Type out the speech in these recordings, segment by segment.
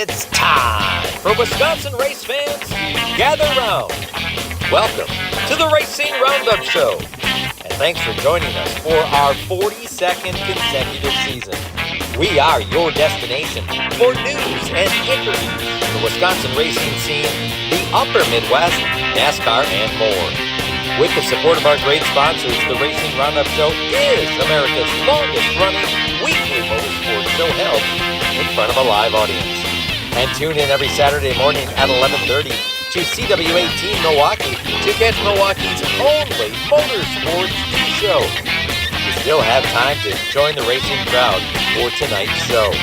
It's time for Wisconsin race fans to gather round. Welcome to the Racing Roundup Show, and thanks for joining us for our 42nd consecutive season. We are your destination for news and interviews in the Wisconsin racing scene, the upper Midwest, NASCAR, and more. With the support of our great sponsors, the Racing Roundup Show is America's longest-running weekly motorsports show held in front of a live audience. And tune in every Saturday morning at 11:30 to CW18 Milwaukee to catch Milwaukee's only motorsports show. You still have time to join the racing crowd for tonight's show.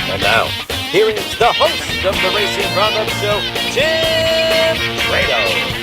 And now, here is the host of the Racing Roundup Show, Tim Trado.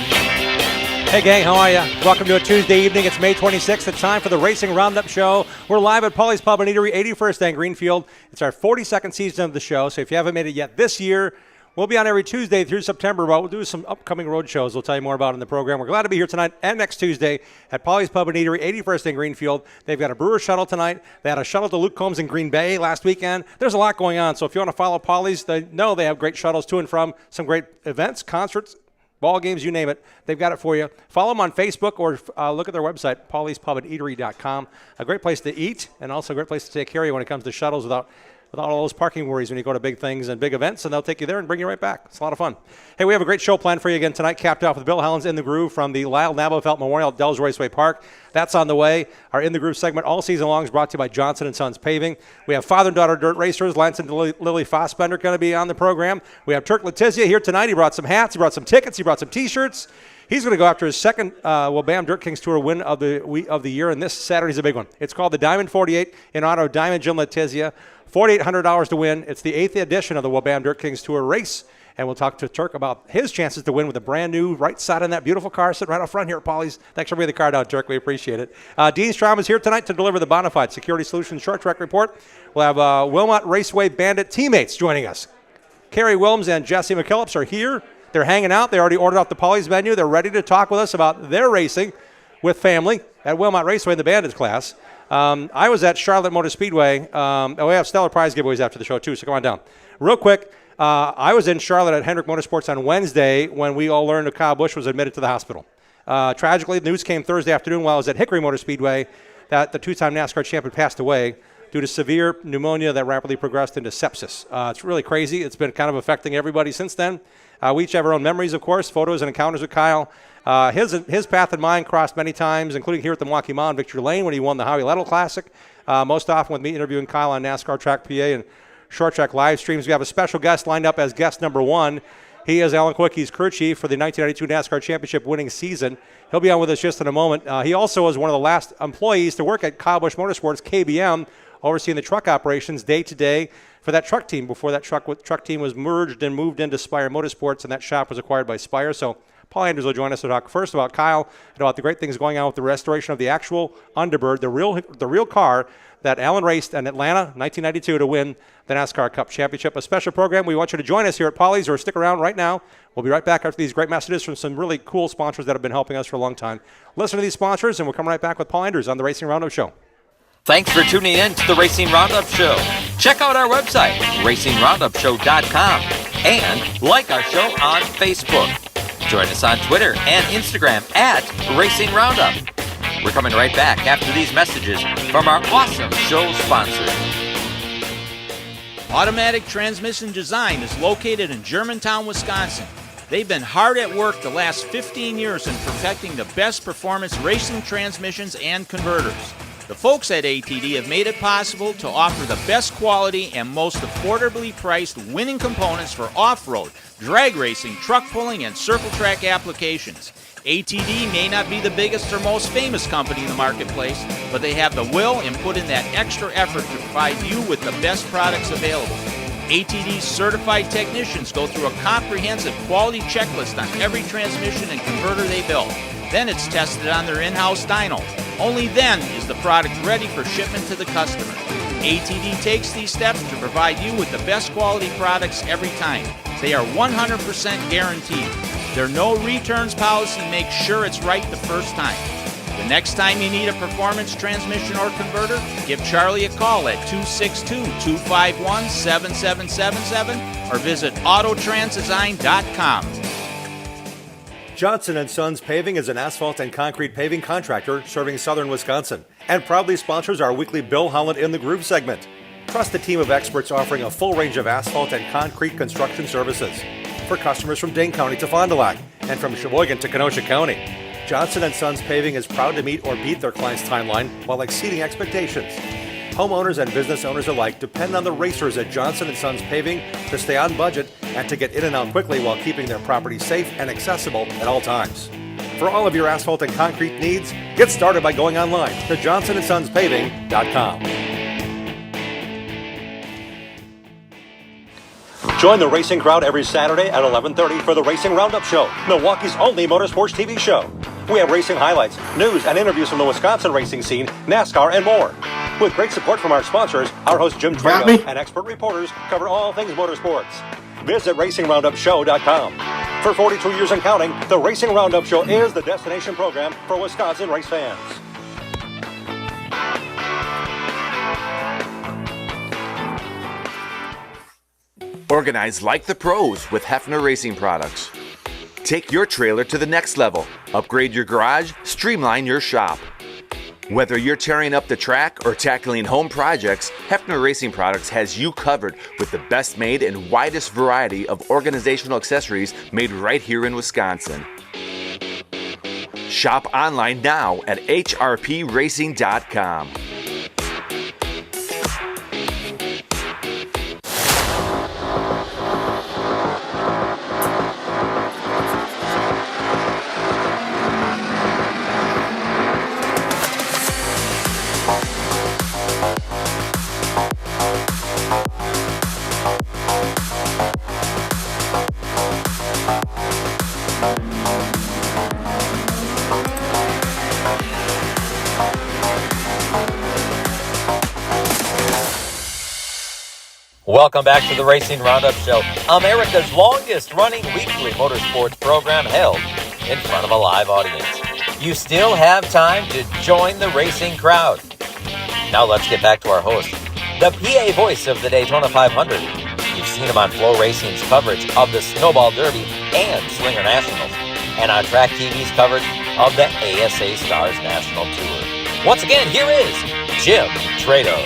Hey gang, how are you? Welcome to a Tuesday evening. It's May 26th. It's time for the Racing Roundup Show. We're live at Paulie's Pub and Eatery, 81st and Greenfield. It's our 42nd season of the show, so if you haven't made it yet this year, we'll be on every Tuesday through September, but we'll do some upcoming road shows we'll tell you more about in the program. We're glad to be here tonight and next Tuesday at Paulie's Pub and Eatery, 81st and Greenfield. They've got a brewer shuttle tonight. They had a shuttle to Luke Combs in Green Bay last weekend. There's a lot going on, so if you want to follow Paulie's, they know they have great shuttles to and from, some great events, concerts, ball games, you name it. They've got it for you. Follow them on Facebook or look at their website, pauliespubhandeatery.com. A great place to eat and also a great place to take care of you when it comes to shuttles without all those parking worries when you go to big things and big events, and they'll take you there and bring you right back. It's a lot of fun. Hey, we have a great show planned for you again tonight, capped off with Bill Helens in the Groove from the Lyle Nabofelt Memorial at Dells Raceway Park. That's on the way. Our In the Groove segment all season long is brought to you by Johnson & Sons Paving. We have father and daughter dirt racers, Lance and Lily Fossbender, going to be on the program. We have Turk Letizia here tonight. He brought some hats, he brought some tickets, he brought some T-shirts. He's going to go after his second Bam Dirt Kings Tour win of the year, and this Saturday's a big one. It's called the Diamond 48 in honor of Diamond Jim Letizia. $4,800 to win. It's the 8th edition of the Bam Dirt Kings Tour race, and we'll talk to Turk about his chances to win with a brand new right side on that beautiful car sitting right up front here at Paulie's. Thanks for bringing the car down, Turk. We appreciate it. Dean Strom is here tonight to deliver the Bonafide Security Solutions Short Track Report. We'll have Wilmot Raceway Bandit teammates joining us. Kerry Wilms and Jesse McKillips are here. They're hanging out. They already ordered off the Paulie's menu. They're ready to talk with us about their racing with family at Wilmot Raceway in the Bandits class. I was at Charlotte Motor Speedway. We have stellar prize giveaways after the show, too, so come on down. Real quick, I was in Charlotte at Hendrick Motorsports on Wednesday when we all learned that Kyle Busch was admitted to the hospital. Tragically, the news came Thursday afternoon while I was at Hickory Motor Speedway that the two-time NASCAR champion passed away due to severe pneumonia that rapidly progressed into sepsis. It's really crazy. It's been kind of affecting everybody since then. We each have our own memories, of course, photos and encounters with Kyle. His path and mine crossed many times, including here at the Milwaukee Mile in Victory Lane when he won the Howie Lettle Classic. Most often with me interviewing Kyle on NASCAR Track PA and Short Track live streams. We have a special guest lined up as guest number one. He is Alan Quicky's crew chief for the 1992 NASCAR Championship winning season. He'll be on with us just in a moment. He also was one of the last employees to work at Kyle Busch Motorsports, KBM, overseeing the truck operations day to day for that truck team before that truck team was merged and moved into Spire Motorsports, and that shop was acquired by Spire. So Paul Andrews will join us to talk first about Kyle and about the great things going on with the restoration of the actual Underbird, the real car that Alan raced in Atlanta, 1992, to win the NASCAR Cup Championship. A special program. We want you to join us here at Paulie's or stick around right now. We'll be right back after these great messages from some really cool sponsors that have been helping us for a long time. Listen to these sponsors, and we'll come right back with Paul Andrews on the Racing Roundup Show. Thanks for tuning in to the Racing Roundup Show. Check out our website, racingroundupshow.com, and like our show on Facebook. Join us on Twitter and Instagram at Racing Roundup. We're coming right back after these messages from our awesome show sponsors. Automatic Transmission Design is located in Germantown, Wisconsin. They've been hard at work the last 15 years in perfecting the best performance racing transmissions and converters. The folks at ATD have made it possible to offer the best quality and most affordably priced winning components for off-road, drag racing, truck pulling, and circle track applications. ATD may not be the biggest or most famous company in the marketplace, but they have the will and put in that extra effort to provide you with the best products available. ATD's certified technicians go through a comprehensive quality checklist on every transmission and converter they build. Then it's tested on their in-house dyno. Only then is the product ready for shipment to the customer. ATD takes these steps to provide you with the best quality products every time. They are 100% guaranteed. Their no returns policy makes sure it's right the first time. The next time you need a performance transmission or converter, give Charlie a call at 262-251-7777 or visit autotransdesign.com. Johnson & Sons Paving is an asphalt and concrete paving contractor serving southern Wisconsin and proudly sponsors our weekly Bill Holland in the Groove segment. Trust the team of experts offering a full range of asphalt and concrete construction services for customers from Dane County to Fond du Lac and from Sheboygan to Kenosha County. Johnson & Sons Paving is proud to meet or beat their clients' timeline while exceeding expectations. Homeowners and business owners alike depend on the racers at Johnson & Sons Paving to stay on budget and to get in and out quickly while keeping their property safe and accessible at all times. For all of your asphalt and concrete needs, get started by going online to johnsonsonspaving.com. Join the racing crowd every Saturday at 11:30 for the Racing Roundup Show, Milwaukee's only motorsports TV show. We have racing highlights, news, and interviews from the Wisconsin racing scene, NASCAR, and more. With great support from our sponsors, our host Jim Trego and expert reporters cover all things motorsports. Visit RacingRoundupShow.com. For 42 years and counting, the Racing Roundup Show is the destination program for Wisconsin race fans. Organize like the pros with Hefner Racing Products. Take your trailer to the next level. Upgrade your garage, streamline your shop. Whether you're tearing up the track or tackling home projects, Hefner Racing Products has you covered with the best made and widest variety of organizational accessories made right here in Wisconsin. Shop online now at hrpracing.com. Welcome back to the Racing Roundup Show, America's longest-running weekly motorsports program held in front of a live audience. You still have time to join the racing crowd. Now let's get back to our host, the PA voice of the Daytona 500. You've seen him on Flow Racing's coverage of the Snowball Derby and Slinger Nationals, and on Track TV's coverage of the ASA Stars National Tour. Once again, here is Jim Trado.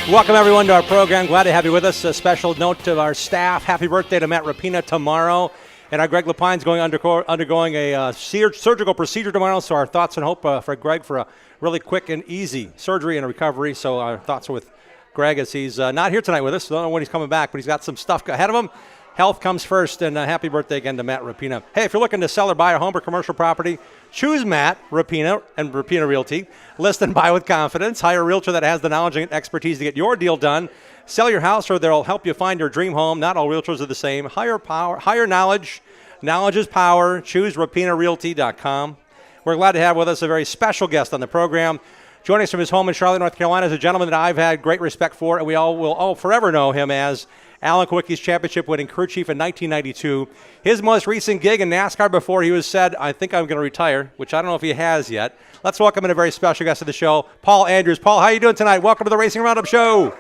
Welcome, everyone, to our program. Glad to have you with us. A special note to our staff. Happy birthday to Matt Rapina tomorrow. And our Greg Lapine's undergoing a surgical procedure tomorrow, so our thoughts and hope for Greg for a really quick and easy surgery and recovery. So our thoughts are with Greg as he's not here tonight with us. Don't know when he's coming back, but he's got some stuff ahead of him. Health comes first, and happy birthday again to Matt Rapina. Hey, if you're looking to sell or buy a home or commercial property, choose Matt Rapina and Rapina Realty. List and buy with confidence. Hire a realtor that has the knowledge and expertise to get your deal done. Sell your house, or they'll help you find your dream home. Not all realtors are the same. Hire knowledge. Knowledge is power. Choose RapinaRealty.com. We're glad to have with us a very special guest on the program. Joining us from his home in Charlotte, North Carolina, is a gentleman that I've had great respect for, and we all will forever know him as Alan Kowicki's championship-winning crew chief in 1992. His most recent gig in NASCAR before he was said, I think I'm going to retire, which I don't know if he has yet. Let's welcome in a very special guest of the show, Paul Andrews. Paul, how are you doing tonight? Welcome to the Racing Roundup Show.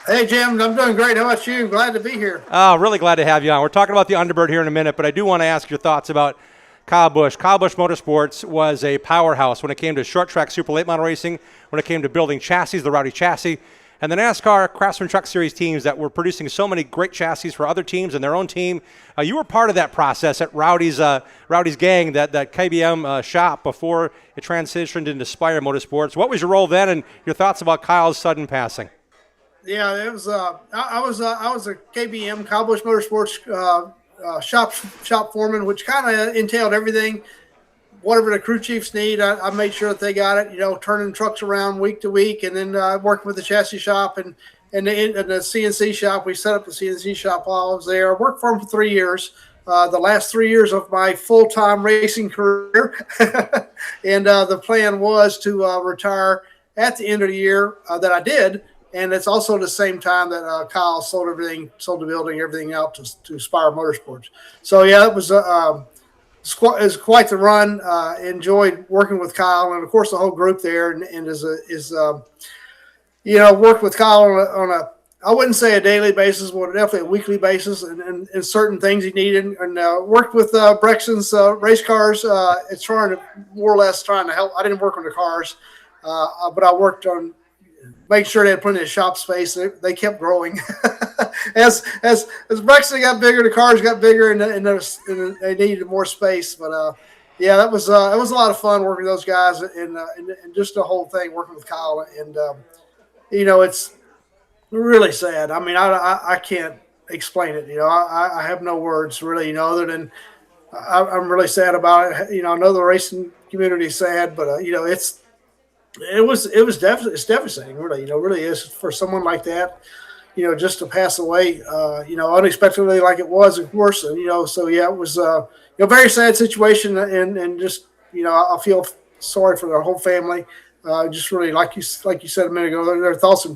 Hey, Jim. I'm doing great. How about you? Glad to be here. Oh, really glad to have you on. We're talking about the Underbird here in a minute, but I do want to ask your thoughts about Kyle Busch. Kyle Busch Motorsports was a powerhouse when it came to short track super late model racing, when it came to building chassis, the Rowdy chassis, and the NASCAR Craftsman Truck Series teams that were producing so many great chassis for other teams and their own team. You were part of that process at Rowdy's gang, that KBM shop before it transitioned into Spire Motorsports. What was your role then, and your thoughts about Kyle's sudden passing? Yeah, it was. I was a KBM, Kyle Busch Motorsports shop foreman, which kind of entailed everything. Whatever the crew chiefs need, I made sure that they got it. You know, turning trucks around week to week, and then working with the chassis shop and the CNC shop. We set up the CNC shop while I was there. I worked for them for 3 years. The last 3 years of my full-time racing career, and the plan was to retire at the end of the year. That I did. And it's also the same time that Kyle sold the building, everything out to Spire Motorsports. So, yeah, it was it's quite the run. Enjoyed working with Kyle and of course the whole group there, and worked with Kyle on a I wouldn't say a daily basis, but definitely a weekly basis, and certain things he needed, and worked with Brexton's race cars. It's trying to help. I didn't work on the cars, but I worked on making sure they had plenty of shop space. They kept growing as Brexton got bigger, the cars got bigger, and they needed more space. But that was it was a lot of fun working with those guys, and just the whole thing working with Kyle, and it's really sad. I mean, I can't explain it. I have no words really, other than I'm really sad about it. I know the racing community is sad, but it's devastating. Really, really is for someone like that. Just to pass away, unexpectedly, like it was, of course. And so yeah, it was a very sad situation, and just I feel sorry for their whole family. Just really, like you said a minute ago, our thoughts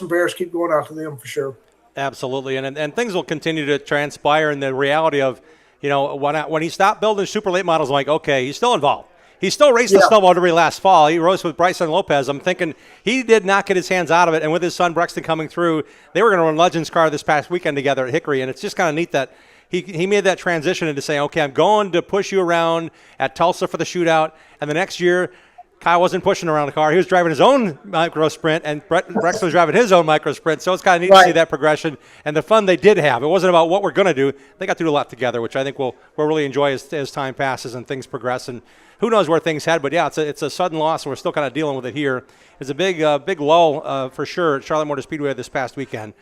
and prayers keep going out to them for sure. Absolutely, and things will continue to transpire in the reality of, when he stopped building super late models, I'm like, okay, he's still involved. He still raced the snowball every last fall. He raced with Bryson Lopez. I'm thinking he did not get his hands out of it, and with his son Brexton coming through, they were going to run Legends car this past weekend together at Hickory, and it's just kind of neat that he made that transition into saying, okay, I'm going to push you around at Tulsa for the shootout, and the next year – Kyle wasn't pushing around the car. He was driving his own micro sprint, and Brexton was driving his own micro sprint. So it's kind of neat to see that progression and the fun they did have. It wasn't about what we're going to do. They got to do a lot together, which I think we'll really enjoy as time passes and things progress. And who knows where things head. But, yeah, it's a sudden loss, and we're still kind of dealing with it here. It's a big lull for sure at Charlotte Motor Speedway this past weekend.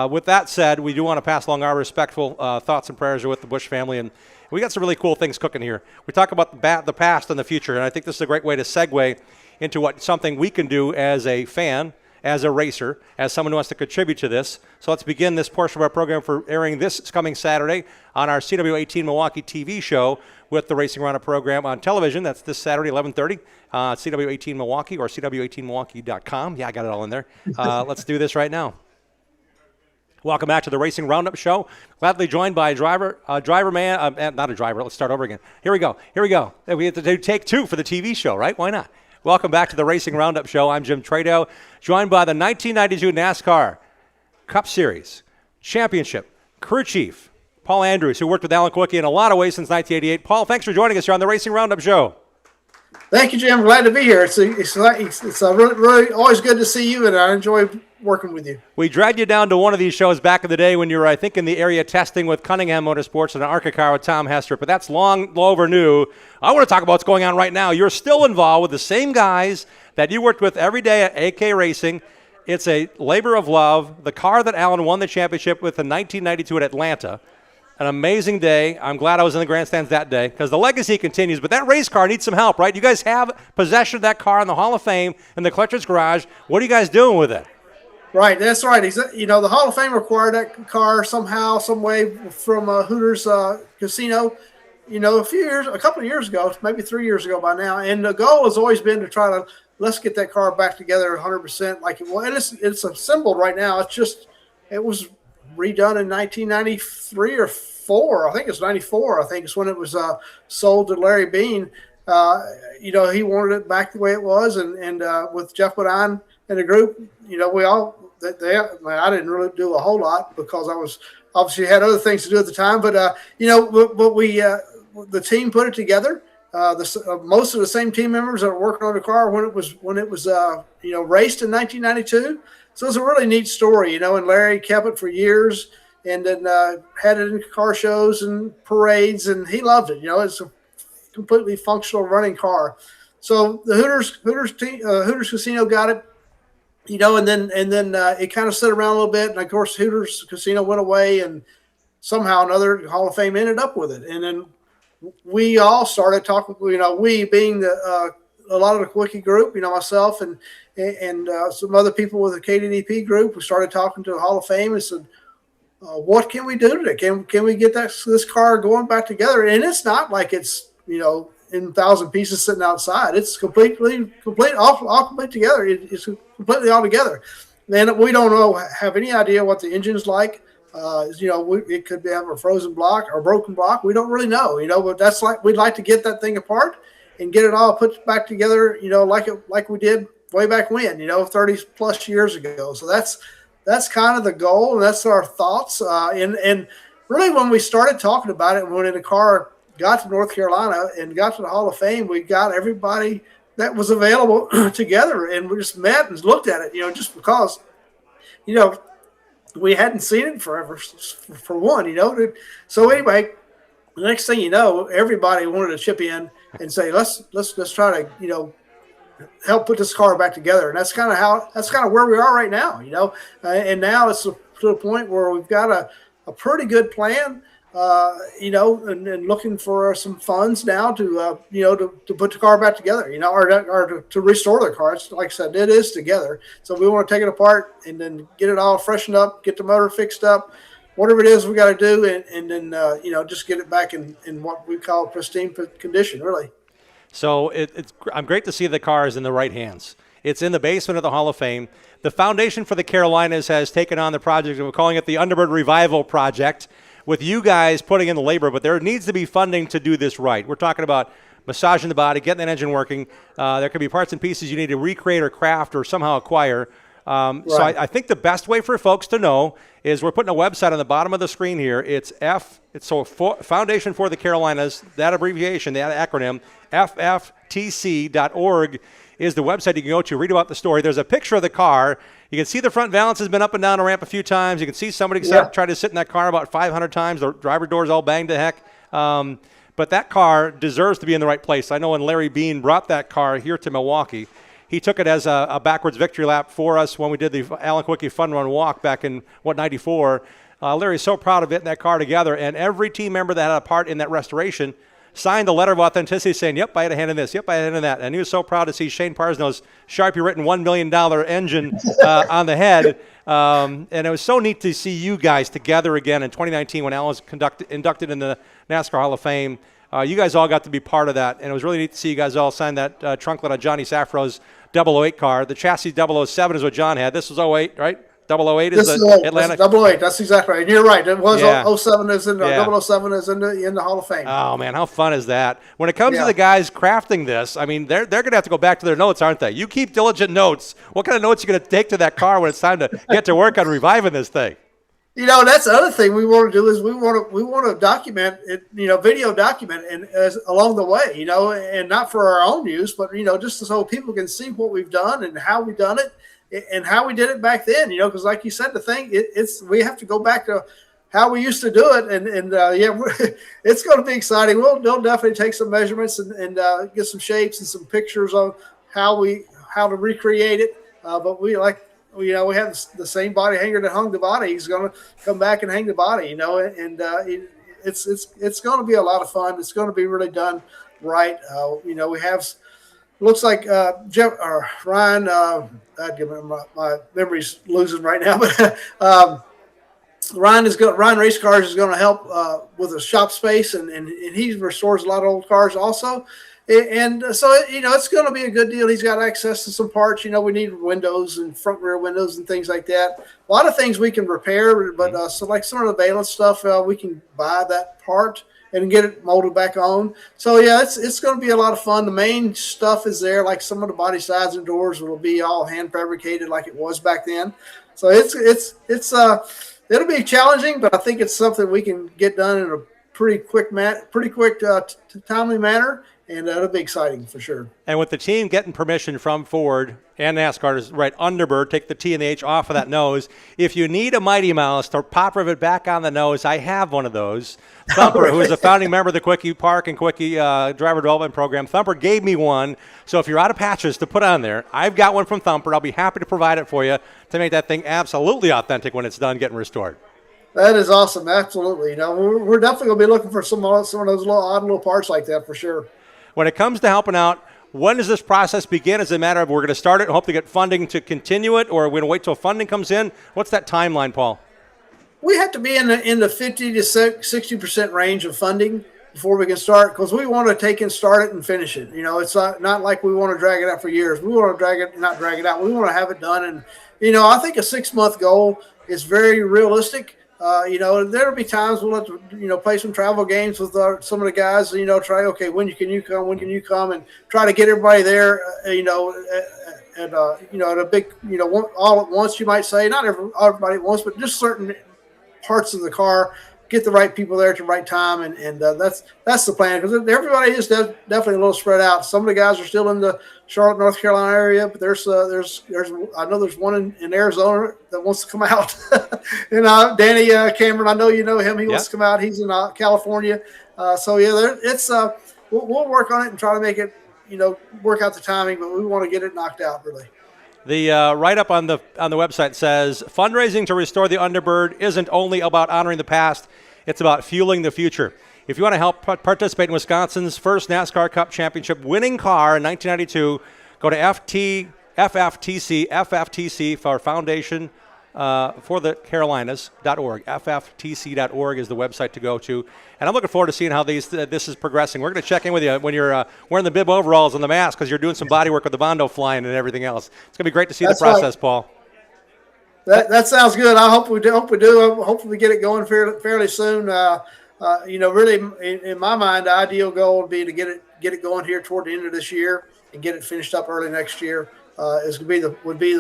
With that said, we do want to pass along our respectful thoughts and prayers with the Bush family, and we got some really cool things cooking here. We talk about the past and the future, and I think this is a great way to segue into something we can do as a fan, as a racer, as someone who wants to contribute to this. So let's begin this portion of our program for airing this coming Saturday on our CW18 Milwaukee TV show with the Racing RoundUp program on television. That's this Saturday, 11:30, CW18 Milwaukee or CW18Milwaukee.com. Yeah, I got it all in there. Let's do this right now. Welcome back to the Racing Roundup Show. Gladly joined by not a driver. Let's start over again. Here we go. We have to do take two for the TV show, right? Why not? Welcome back to the Racing Roundup Show. I'm Jim Trado, joined by the 1992 NASCAR Cup Series Championship crew chief, Paul Andrews, who worked with Alan Kwiecki in a lot of ways since 1988. Paul, thanks for joining us here on the Racing Roundup Show. Thank you, Jim. Glad to be here. It's really always good to see you, and I enjoy working with you. We dragged you down to one of these shows back in the day when you were, I think, in the area testing with Cunningham Motorsports and an ARCA car with Tom Hester, but that's long overdue. I want to talk about what's going on right now. You're still involved with the same guys that you worked with every day at AK Racing. It's a labor of love. The car that Alan won the championship with in 1992 at Atlanta. An amazing day. I'm glad I was in the grandstands that day because the legacy continues, but that race car needs some help, right? You guys have possession of that car in the Hall of Fame in the collector's garage. What are you guys doing with it? Right, that's right. The Hall of Fame acquired that car somehow, some way from Hooters Casino, a couple of years ago, maybe 3 years ago by now. And the goal has always been to try to let's get that car back together 100% like it was. And it's assembled right now. It was redone in 1993 or 4. I think it's 94. I think it's when it was sold to Larry Bean. He wanted it back the way it was, and with Jeff Bodine and the group, I didn't really do a whole lot because I was obviously had other things to do at the time. But the team put it together. Most of the same team members that were working on the car when it was raced in 1992. So it's a really neat story, and Larry kept it for years and then had it in car shows and parades, and he loved it. It's a completely functional running car. So the Hooters Casino got it, and then it kind of sit around a little bit. And of course, Hooters Casino went away, and somehow another Hall of Fame ended up with it. And then we all started talking, we being a lot of the Kwiecki group, myself and some other people with the KDDP group, we started talking to the Hall of Fame and said, what can we do today? Can we get this car going back together? And it's not like it's, in 1,000 pieces sitting outside. It's all complete together. It's completely all together. And we don't have any idea what the engine's like. It could have a frozen block or broken block. We don't really know, but that's we'd like to get that thing apart and get it all put back together, like we did way back when, 30 plus years ago. So that's kind of the goal, and that's our thoughts. And really, when we started talking about it, when the car got to North Carolina and got to the Hall of Fame, we got everybody that was available together, and we just met and looked at it, just because, we hadn't seen it forever, for one, So anyway, the next thing you know, everybody wanted to chip in and say, let's try to, help put this car back together. And that's kind of where we are right now, and now it's to the point where we've got a pretty good plan, and looking for some funds now to put the car back together, or to restore the car. It's, like I said, it is together. So we want to take it apart and then get it all freshened up, get the motor fixed up, whatever it is we got to do, and then just get it back in what we call pristine condition, really. So I'm great to see the car is in the right hands. It's in the basement of the Hall of Fame. The Foundation for the Carolinas has taken on the project, and we're calling it the Underbird Revival Project, with you guys putting in the labor, but there needs to be funding to do this right. We're talking about massaging the body, getting that engine working. There could be parts and pieces you need to recreate or craft or somehow acquire. Right. So I think the best way for folks to know is we're putting a website on the bottom of the screen here. It's Foundation for the Carolinas, that abbreviation, that acronym, FFTC.org is the website you can go to, read about the story. There's a picture of the car. You can see the front valance has been up and down a ramp a few times. You can see somebody try to sit in that car about 500 times. The driver door's all banged to heck. But that car deserves to be in the right place. I know when Larry Bean brought that car here to Milwaukee, he took it as a backwards victory lap for us when we did the Alan Quickie Fun Run Walk back in, 94. Larry's so proud of getting that car together, and every team member that had a part in that restoration signed a letter of authenticity saying, yep, I had a hand in this, yep, I had a hand in that. And he was so proud to see Shane Parsnow's Sharpie written $1 million engine on the head. And it was so neat to see you guys together again in 2019 when Alan was inducted in the NASCAR Hall of Fame. You guys all got to be part of that, and it was really neat to see you guys all sign that trunklet on Johnny Safro's 008 car. The chassis 007 is what John had. This was 08, right? 008 is the Atlanta. 008, that's exactly right. And you're right. It was 07 is in the 007 is in the Hall of Fame. Oh, man, how fun is that? When it comes to the guys crafting this, I mean, they're going to have to go back to their notes, aren't they? You keep diligent notes. What kind of notes are you going to take to that car when it's time to get to work on reviving this thing? That's the other thing we want to do is we want to document it, video document and as along the way, and not for our own use, but just so people can see what we've done and how we've done it and how we did it back then, because like you said, the thing we have to go back to how we used to do it, and it's going to be exciting. We'll definitely take some measurements and get some shapes and some pictures of how to recreate it, but we have the same body hanger that hung the body. He's going to come back and hang the body, and it's going to be a lot of fun. It's going to be really done right. We have, looks like Jeff or Ryan. My memory's losing right now, but Ryan Race Cars is going to help with the shop space, and he restores a lot of old cars also. And so, it's going to be a good deal. He's got access to some parts. We need windows and front rear windows and things like that. A lot of things we can repair, but so like some of the valance stuff, we can buy that part and get it molded back on. So, it's going to be a lot of fun. The main stuff is there, like some of the body sides and doors will be all hand fabricated like it was back then. So it'll be challenging, but I think it's something we can get done in a pretty quick, timely manner. And that'll be exciting for sure. And with the team getting permission from Ford and NASCAR to write Underbird, take the T and the H off of that nose. If you need a Mighty Mouse to pop rivet back on the nose, I have one of those. Thumper, who is a founding member of the Quickie Park and Quickie Driver Development Program, Thumper gave me one. So if you're out of patches to put on there, I've got one from Thumper. I'll be happy to provide it for you to make that thing absolutely authentic when it's done getting restored. That is awesome. Absolutely. We're definitely going to be looking for some of those odd little parts like that for sure. When it comes to helping out, when does this process begin? Is it a matter of we're going to start it and hope to get funding to continue it, or we're going to wait till funding comes in? What's that timeline, Paul? We have to be in the 50 to 60% range of funding before we can start, because we want to take and start it and finish it. It's not like we want to drag it out for years. We want to not drag it out. We want to have it done. And, I think a 6-month goal is very realistic. There'll be times we'll have to, play some travel games with some of the guys, try, okay, when can you come, and try to get everybody there, at a big, all at once, you might say, not everybody at once, but just certain parts of the car, get the right people there at the right time. And that's the plan, because everybody is definitely a little spread out. Some of the guys are still in the Charlotte, North Carolina area, but there's I know there's one in Arizona that wants to come out. And Danny Cameron, I know you know him. He wants to come out. He's in California. We'll work on it and try to make it, work out the timing, but we want to get it knocked out really. The write-up on the website says, fundraising to restore the Underbird isn't only about honoring the past, it's about fueling the future. If you want to help participate in Wisconsin's first NASCAR Cup Championship winning car in 1992, go to FFTC for Foundation for the Carolinas.org. FFTC.org is the website to go to. And I'm looking forward to seeing how this is progressing. We're going to check in with you when you're wearing the bib overalls and the mask, because you're doing some body work with the Bondo flying and everything else. It's going to be great to see the process, right, Paul. That sounds good. I hope we do. Hopefully we get it going fairly soon. Really, in my mind, the ideal goal would be to get it going here toward the end of this year and get it finished up early next year. Would be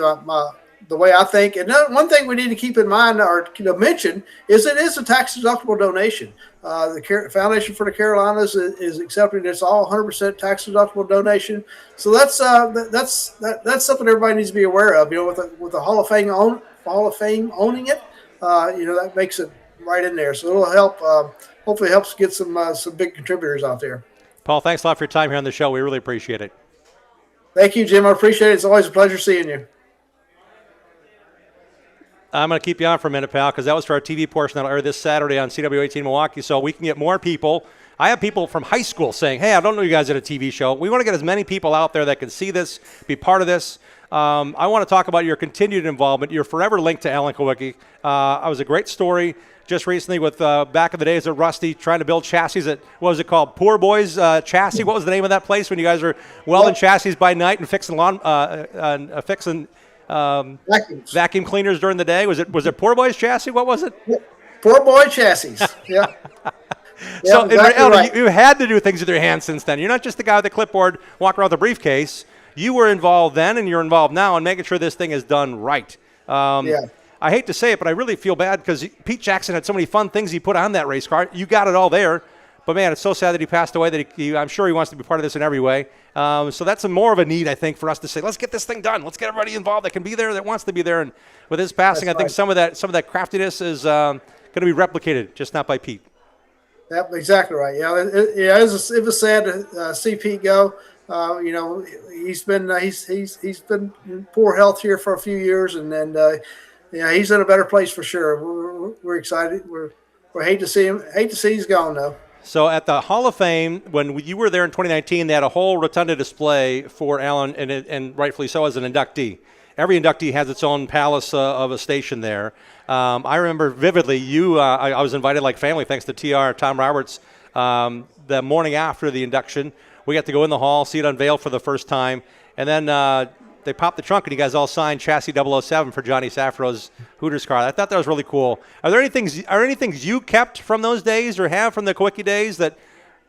the way I think. And one thing we need to keep in mind or mention is it is a tax-deductible donation. The Foundation for the Carolinas is accepting it's all 100% tax-deductible donation. So that's something everybody needs to be aware of. With the Hall of Fame owning it, that makes it right in there. So it'll help. Hopefully, helps get some big contributors out there. Paul, thanks a lot for your time here on the show. We really appreciate it. Thank you, Jim. I appreciate it. It's always a pleasure seeing you. I'm going to keep you on for a minute, pal, because that was for our TV portion that'll air this Saturday on CW18 Milwaukee, so we can get more people. I have people from high school saying, hey, I don't know you guys at a TV show. We want to get as many people out there that can see this, be part of this. I want to talk about your continued involvement. You're forever linked to Alan Kowicki. I was a great story just recently with back in the days at Rusty trying to build chassis at, what was it called, Poor Boys Chassis? What was the name of that place when you guys were welding chassis by night and fixing vacuum cleaners during the day? Was it Poor Boys Chassis? What was it? Poor Boy Chassis. Yeah. So in reality, you had to do things with your hands since then. You're not just the guy with the clipboard walking around with a briefcase. You were involved then, and you're involved now in making sure this thing is done right. I hate to say it, but I really feel bad because Pete Jackson had so many fun things he put on that race car. You got it all there. But, man, it's so sad that he passed away that I'm sure he wants to be part of this in every way. So that's more of a need, I think, for us to say, let's get this thing done. Let's get everybody involved that can be there, that wants to be there. And with his passing, I think some of that craftiness is going to be replicated, just not by Pete. Yep, exactly right. It was sad to see Pete go. He's been in poor health here for a few years, and he's in a better place for sure. We're excited. We hate to see him. Hate to see he's gone though. So at the Hall of Fame, when you were there in 2019, they had a whole rotunda display for Alan, and rightfully so, as an inductee. Every inductee has its own palace of a station there. I remember vividly I was invited like family, thanks to TR, Tom Roberts, the morning after the induction. We got to go in the hall, see it unveiled for the first time, and then they popped the trunk and you guys all signed chassis 007 for Johnny Safro's Hooters car. I thought that was really cool. Are there any things you kept from those days or have from the Kowicki days that,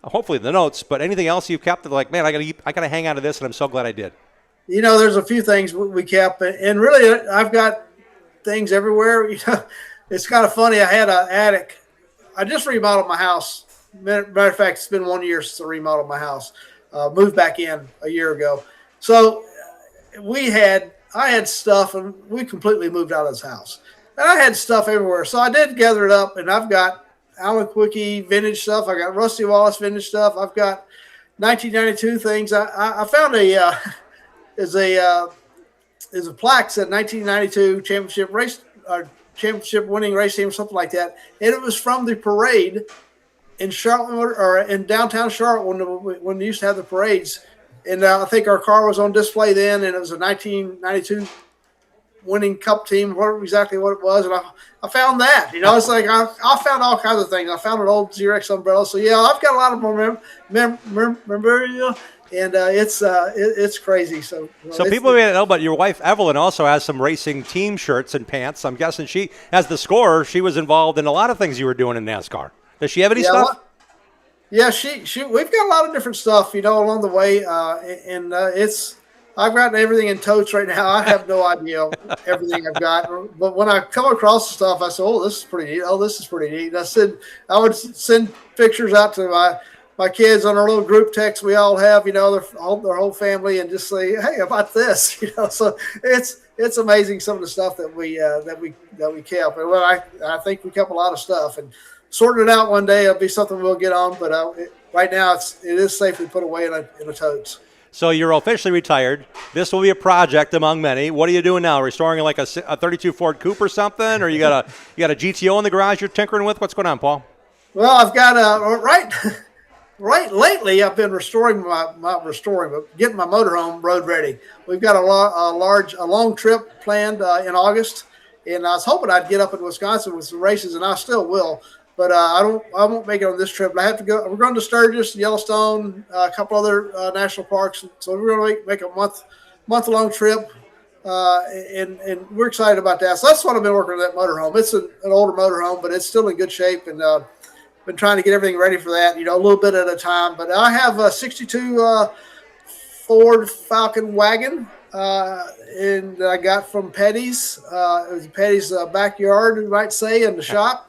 hopefully the notes, but anything else you've kept that like, man, I gotta hang on to this, and I'm so glad I did? There's a few things we kept, and really I've got things everywhere. It's kind of funny. I had an attic. I just remodeled my house. Matter of fact, it's been 1 year since I remodeled my house. Moved back in a year ago. So I had stuff, and we completely moved out of this house. And I had stuff everywhere. So I did gather it up, and I've got Alan Kowicki vintage stuff. I got Rusty Wallace vintage stuff. I've got 1992 things. I found a plaque said 1992 championship winning race team or something like that. And it was from the parade in Charlotte, or in downtown Charlotte when they used to have the parades. And I think our car was on display then, and it was a 1992 winning cup team, whatever exactly what it was, and I found that. It's like I found all kinds of things. I found an old Xerox umbrella. So yeah, I've got a lot of memorabilia, and it's crazy. So people may not know, but your wife Evelyn also has some racing team shirts and pants. I'm guessing she, as the scorer, she was involved in a lot of things you were doing in NASCAR. Does she have any stuff? Yeah, we've got a lot of different stuff, along the way, and I've gotten everything in totes right now. I have no idea everything I've got, but when I come across the stuff, I say, "Oh, this is pretty neat. Oh, this is pretty neat." And I would send pictures out to my kids on our little group text we all have, their whole family, and just say, "Hey, how about this?" So it's amazing some of the stuff that we kept, and I think we kept a lot of stuff and. Sorting it out one day, it'll be something we'll get on. But right now, it is safely put away in a totes. So you're officially retired. This will be a project among many. What are you doing now? Restoring like a 32 Ford Coupe or something, or you got a GTO in the garage you're tinkering with? What's going on, Paul? Well, I've got right lately. I've been restoring but getting my motorhome road ready. We've got a long trip planned in August, and I was hoping I'd get up in Wisconsin with some races, and I still will. But I won't make it on this trip. I have to go. We're going to Sturgis, Yellowstone, a couple other national parks. So we're going to make a month-long trip, and we're excited about that. So that's what I've been working on, that motorhome. It's an older motorhome, but it's still in good shape, and been trying to get everything ready for that. A little bit at a time. But I have a '62 Ford Falcon wagon, and I got from Petty's. It was Petty's backyard, you might say, in the shop.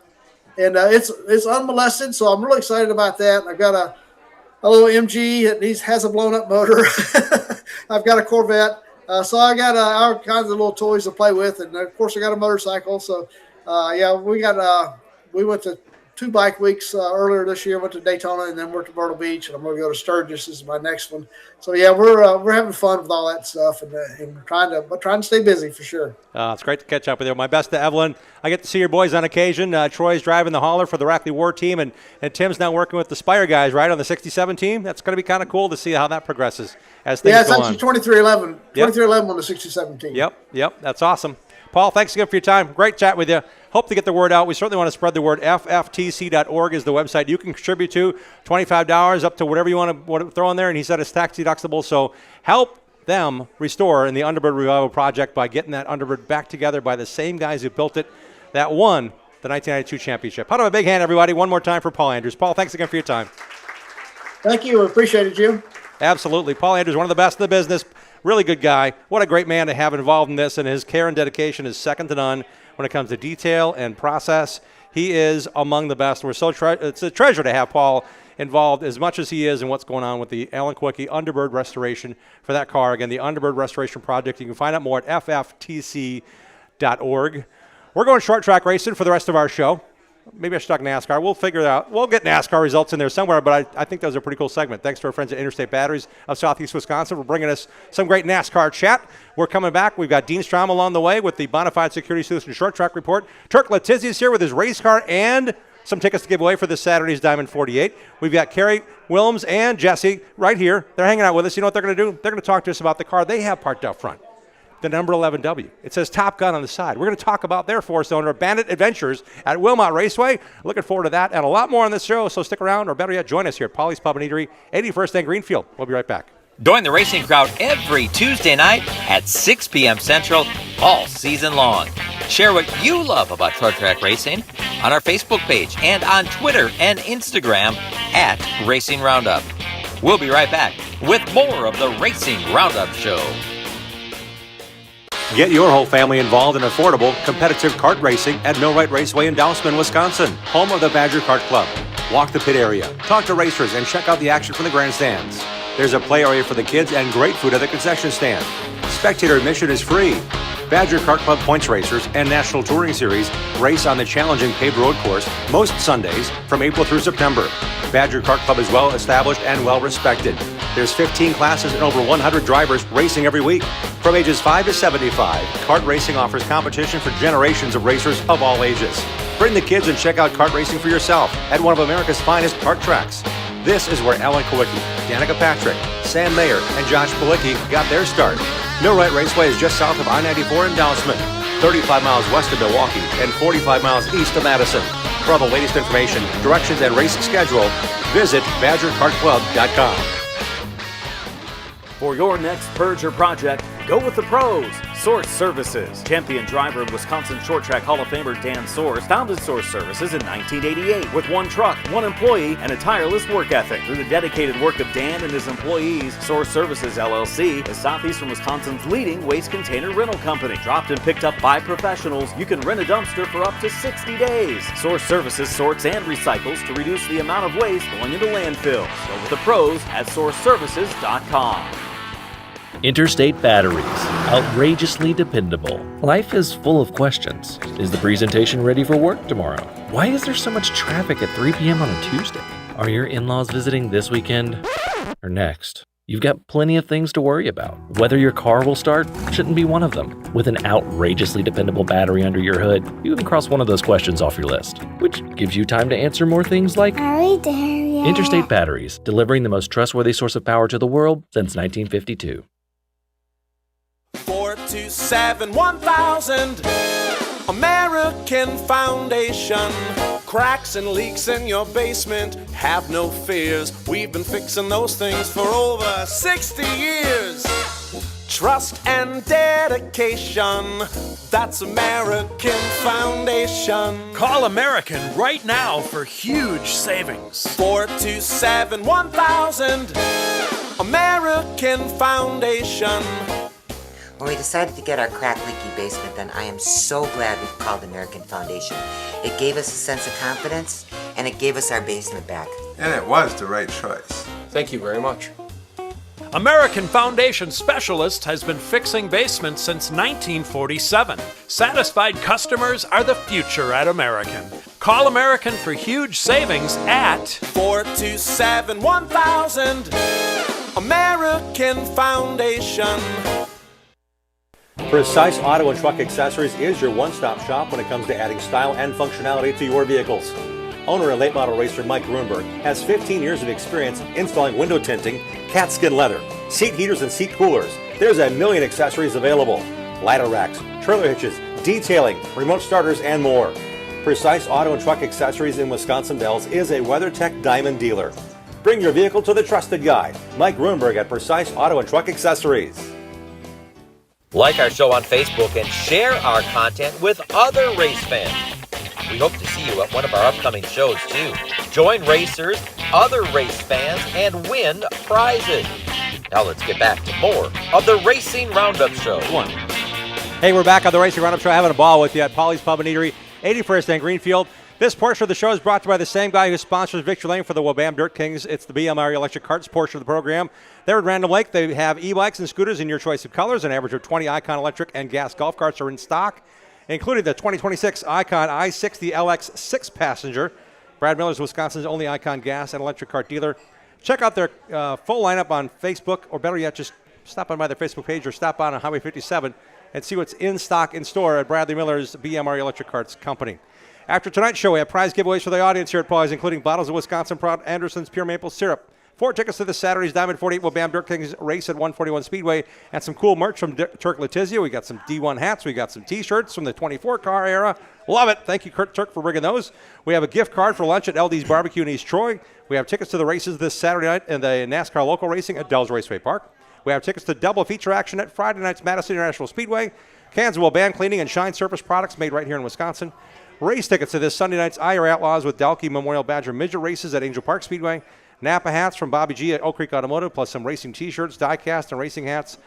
And it's unmolested, so I'm really excited about that. I've got a little MG that has a blown-up motor. I've got a Corvette. So I got all kinds of little toys to play with. And, of course, I got a motorcycle. So, we went to 2 bike weeks earlier this year. Went to Daytona and then went to Myrtle Beach. And I'm going to go to Sturgis is my next one. So, yeah, we're having fun with all that stuff and trying to stay busy for sure. It's great to catch up with you. My best to Evelyn. I get to see your boys on occasion. Troy's driving the hauler for the Rackley War team, and Tim's now working with the Spire guys, right, on the 67 team. That's going to be kind of cool to see how that progresses as things go on. Yeah, it's actually 2311. 2311 on the 67 team. Yep. That's awesome. Paul, thanks again for your time. Great chat with you. Hope to get the word out. We certainly want to spread the word. FFTC.org is the website you can contribute to. $25 up to whatever you want to throw in there. And he said it's tax deductible. So help them restore in the Underbird Revival Project by getting that Underbird back together by the same guys who built it that won the 1992 championship. How about a big hand, everybody? One more time for Paul Andrews. Paul, thanks again for your time. Thank you. Appreciate it, Jim. Absolutely. Paul Andrews, one of the best in the business. Really good guy. What a great man to have involved in this, and his care and dedication is second to none when it comes to detail and process. He is among the best. It's a treasure to have Paul involved as much as he is in what's going on with the Alan Quickie Underbird restoration for that car. Again, the Underbird Restoration Project. You can find out more at FFTC.org. We're going short track racing for the rest of our show. Maybe I should talk NASCAR. We'll figure it out. We'll get NASCAR results in there somewhere, but I think that was a pretty cool segment. Thanks to our friends at Interstate Batteries of Southeast Wisconsin for bringing us some great NASCAR chat. We're coming back. We've got Dean Strom along the way with the Bonafide Security Solutions Short Track Report. Turk Letizia is here with his race car and some tickets to give away for this Saturday's Diamond 48. We've got Kerry Wilms and Jesse right here. They're hanging out with us. You know what they're going to do? They're going to talk to us about the car they have parked out front. The number 11W. It says Top Gun on the side. We're going to talk about their four-cylinder Bandit Adventures at Wilmot Raceway. Looking forward to that and a lot more on this show, so stick around, or better yet, join us here at Polly's Pub and Eatery, 81st and Greenfield. We'll be right back. Join the racing crowd every Tuesday night at 6 p.m. Central all season long. Share what you love about short track racing on our Facebook page and on Twitter and Instagram at Racing Roundup. We'll be right back with more of the Racing Roundup Show. Get your whole family involved in affordable, competitive kart racing at Millwright Raceway in Dousman, Wisconsin, home of the Badger Kart Club. Walk the pit area, talk to racers, and check out the action from the grandstands. There's a play area for the kids and great food at the concession stand. Spectator admission is free. Badger Kart Club points racers and National Touring Series race on the challenging paved road course most Sundays from April through September. Badger Kart Club is well established and well respected. There's 15 classes and over 100 drivers racing every week. From ages 5 to 75, kart racing offers competition for generations of racers of all ages. Bring the kids and check out kart racing for yourself at one of America's finest kart tracks. This is where Alan Kowicki, Danica Patrick, Sam Mayer, and Josh Palicki got their start. Millwright Raceway is just south of I-94 in Dousman, 35 miles west of Milwaukee, and 45 miles east of Madison. For all the latest information, directions, and race schedule, visit BadgerKartClub.com. For your next Purge or project, go with the pros. Source Services. Champion driver of Wisconsin Short Track Hall of Famer Dan Source founded Source Services in 1988 with one truck, one employee, and a tireless work ethic. Through the dedicated work of Dan and his employees, Source Services LLC is southeastern Wisconsin's leading waste container rental company. Dropped and picked up by professionals, you can rent a dumpster for up to 60 days. Source Services sorts and recycles to reduce the amount of waste going into landfills. Go with the pros at sourceservices.com. Interstate Batteries, outrageously dependable. Life is full of questions. Is the presentation ready for work tomorrow? Why is there so much traffic at 3 p.m. on a Tuesday? Are your in-laws visiting this weekend or next? You've got plenty of things to worry about. Whether your car will start shouldn't be one of them. With an outrageously dependable battery under your hood, you can cross one of those questions off your list, which gives you time to answer more things like, are we there yet? Interstate Batteries, delivering the most trustworthy source of power to the world since 1952. 427-1000 American Foundation. Cracks and leaks in your basement, have no fears. We've been fixing those things for over 60 years. Trust and dedication, that's American Foundation. Call American right now for huge savings. 427-1000 American Foundation. When we decided to get our crack-leaky basement done, I am so glad we called American Foundation. It gave us a sense of confidence, and it gave us our basement back. And it was the right choice. Thank you very much. American Foundation Specialist has been fixing basements since 1947. Satisfied customers are the future at American. Call American for huge savings at 427-1000 American Foundation. Precise Auto and Truck Accessories is your one-stop shop when it comes to adding style and functionality to your vehicles. Owner and late model racer Mike Grunberg has 15 years of experience installing window tinting, cat skin leather, seat heaters and seat coolers. There's a million accessories available. Ladder racks, trailer hitches, detailing, remote starters, and more. Precise Auto and Truck Accessories in Wisconsin Dells is a WeatherTech Diamond dealer. Bring your vehicle to the trusted guy, Mike Grunberg at Precise Auto and Truck Accessories. Like our show on Facebook and share our content with other race fans. We hope to see you at one of our upcoming shows too. Join racers, other race fans, and win prizes. Now let's get back to more of the Racing Roundup Show. Hey, we're back on the Racing Roundup Show, having a ball with you at Polly's Pub and Eatery, 81st and Greenfield. This portion of the show is brought to you by the same guy who sponsors Victory Lane for the Wabam Dirt Kings. It's the BMR Electric Carts portion of the program. They're at Random Lake. They have e-bikes and scooters in your choice of colors. An average of 20 Icon electric and gas golf carts are in stock, including the 2026 Icon i60 LX 6-passenger. Brad Miller's Wisconsin's only Icon gas and electric cart dealer. Check out their full lineup on Facebook, or better yet, just stop on by their Facebook page or stop on Highway 57 and see what's in stock in store at Bradley Miller's BMR Electric Carts Company. After tonight's show, we have prize giveaways for the audience here at Paul's, including bottles of Wisconsin Proud Anderson's Pure Maple Syrup, 4 tickets to this Saturday's Diamond 48 Wabam Dirt Kings race at 141 Speedway, and some cool merch from Turk Letizia. We got some D1 hats. We got some T-shirts from the 24 car era. Love it. Thank you, Kurt Turk, for bringing those. We have a gift card for lunch at LD's Barbecue in East Troy. We have tickets to the races this Saturday night in the NASCAR local racing at Dells Raceway Park. We have tickets to double feature action at Friday night's Madison International Speedway. Cans of Wabam cleaning and shine surface products made right here in Wisconsin. Race tickets to this Sunday night's IR Outlaws with Dalkey Memorial Badger Midget races at Angel Park Speedway. Napa hats from Bobby G at Oak Creek Automotive, plus some racing T-shirts, die-cast, and racing hats.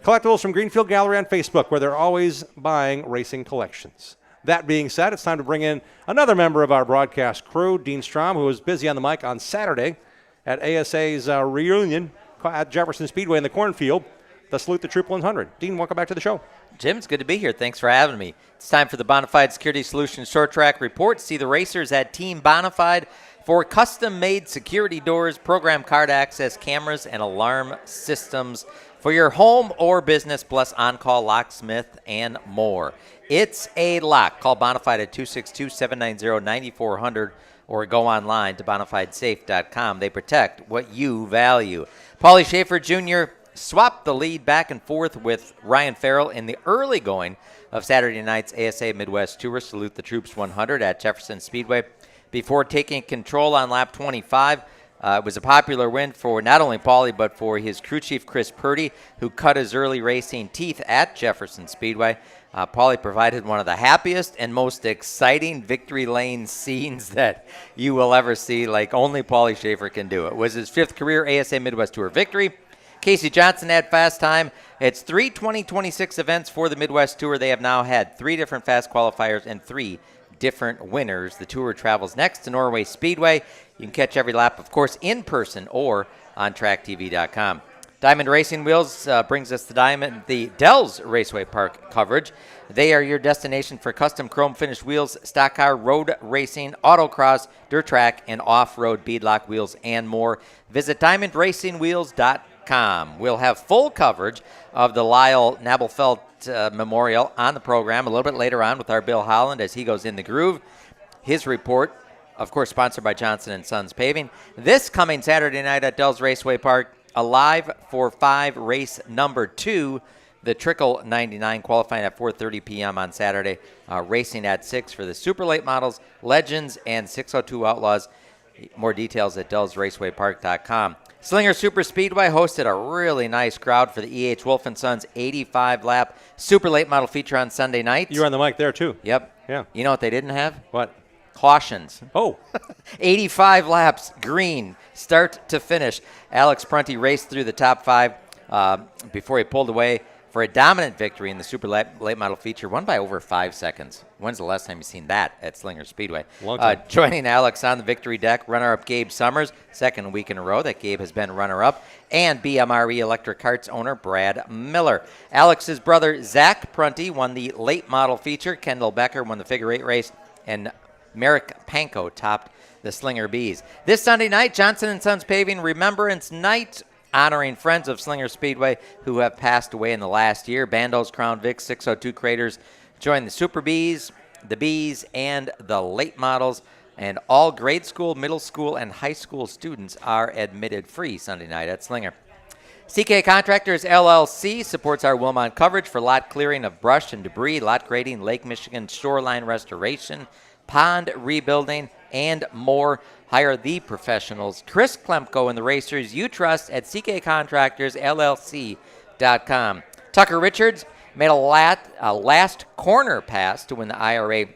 Collectibles from Greenfield Gallery on Facebook, where they're always buying racing collections. That being said, it's time to bring in another member of our broadcast crew, Dean Strom, who was busy on the mic on Saturday at ASA's reunion at Jefferson Speedway in the cornfield, the Salute the Troop 100. Dean, welcome back to the show. Jim, it's good to be here. Thanks for having me. It's time for the Bonafide Security Solutions Short Track Report. See the racers at Team Bonafide for custom-made security doors, program card access, cameras, and alarm systems for your home or business, plus on-call locksmith and more. It's a lock. Call Bonafide at 262-790-9400 or go online to bonafidesafe.com. They protect what you value. Paulie Schaefer Jr., swapped the lead back and forth with Ryan Farrell in the early going of Saturday night's ASA Midwest Tour Salute the Troops 100 at Jefferson Speedway before taking control on lap 25. It was a popular win for not only Paulie, but for his crew chief, Chris Purdy, who cut his early racing teeth at Jefferson Speedway. Paulie provided one of the happiest and most exciting victory lane scenes that you will ever see, like only Paulie Schaefer can do. It was his 5th career ASA Midwest Tour victory. Casey Johnson had fast time. It's 3 2026 events for the Midwest Tour. They have now had 3 different fast qualifiers and 3 different winners. The tour travels next to Norway Speedway. You can catch every lap, of course, in person or on tracktv.com. Diamond Racing Wheels brings us the Dells Raceway Park coverage. They are your destination for custom chrome finished wheels, stock car, road racing, autocross, dirt track, and off-road beadlock wheels and more. Visit diamondracingwheels.com. We'll have full coverage of the Lyle Nabelfelt Memorial on the program a little bit later on with our Bill Holland as he goes in the groove. His report, of course, sponsored by Johnson & Sons Paving. This coming Saturday night at Dells Raceway Park, Alive for 5 race number 2, the Trickle 99 qualifying at 4:30 p.m. on Saturday, racing at 6 for the super late models, Legends, and 602 Outlaws. More details at DellsRacewayPark.com. Slinger Super Speedway hosted a really nice crowd for the E.H. Wolf & Sons 85-lap super late model feature on Sunday night. You were on the mic there, too. Yep. Yeah. You know what they didn't have? What? Cautions. Oh. 85 laps, green, start to finish. Alex Prunty raced through the top 5 before he pulled away for a dominant victory in the super late model feature, won by over 5 seconds. When's the last time you've seen that at Slinger Speedway? Long time. Joining Alex on the victory deck, runner-up Gabe Summers, 2nd week in a row that Gabe has been runner-up, and BMRE Electric Carts owner Brad Miller. Alex's brother Zach Prunty won the late model feature. Kendall Becker won the figure 8 race, and Merrick Panko topped the Slinger Bees. This Sunday night, Johnson & Sons Paving Remembrance Night, honoring friends of Slinger Speedway who have passed away in the last year. Bandos, Crown Vic, 602 Craters join the Super Bees, the Bees, and the late models. And all grade school, middle school, and high school students are admitted free Sunday night at Slinger. CK Contractors LLC supports our Wilmot coverage for lot clearing of brush and debris, lot grading, Lake Michigan shoreline restoration, pond rebuilding, and more. Hire the professionals. Chris Klemko and the racers you trust at ckcontractorsllc.com. Tucker Richards made a last corner pass to win the IRA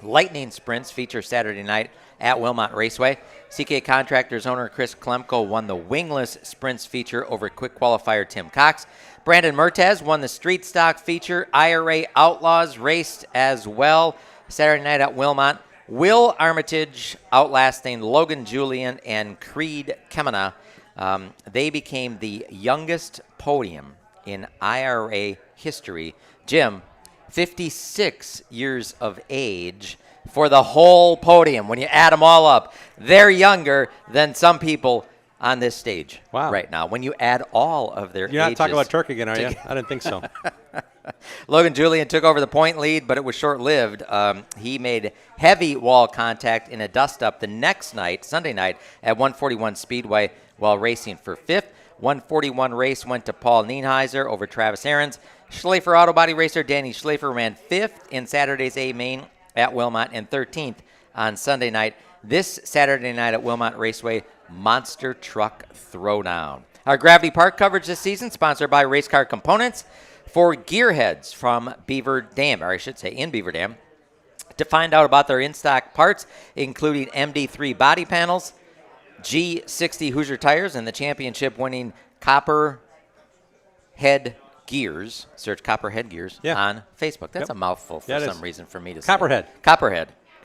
Lightning Sprints feature Saturday night at Wilmot Raceway. CK Contractors owner Chris Klemko won the wingless sprints feature over quick qualifier Tim Cox. Brandon Mertez won the street stock feature. IRA Outlaws raced as well Saturday night at Wilmot. Will Armitage outlasting Logan Julian and Creed Kemena. They became the youngest podium in IRA history. Jim, 56 years of age for the whole podium. When you add them all up, they're younger than some people on this stage right now. When you add all of their ages. You're not talking about Turk again, are you? I didn't think so. Logan Julian took over the point lead, but it was short-lived. He made heavy wall contact in a dust-up the next night, Sunday night, at 141 Speedway while racing for 5th. 141 race went to Paul Nienheiser over Travis Aarons. Schlafer Auto Body Racer Danny Schlafer ran 5th in Saturday's A main at Wilmot and 13th on Sunday night. This Saturday night at Wilmot Raceway, Monster Truck Throwdown. Our Gravity Park coverage this season sponsored by Race Car Components for gearheads from Beaver Dam, or I should say in Beaver Dam. To find out about their in-stock parts, including MD3 body panels, G60 Hoosier tires, and the championship-winning Copperhead Gears. Search Copperhead Gears on Facebook. That's a mouthful for some reason for me to say. Copperhead.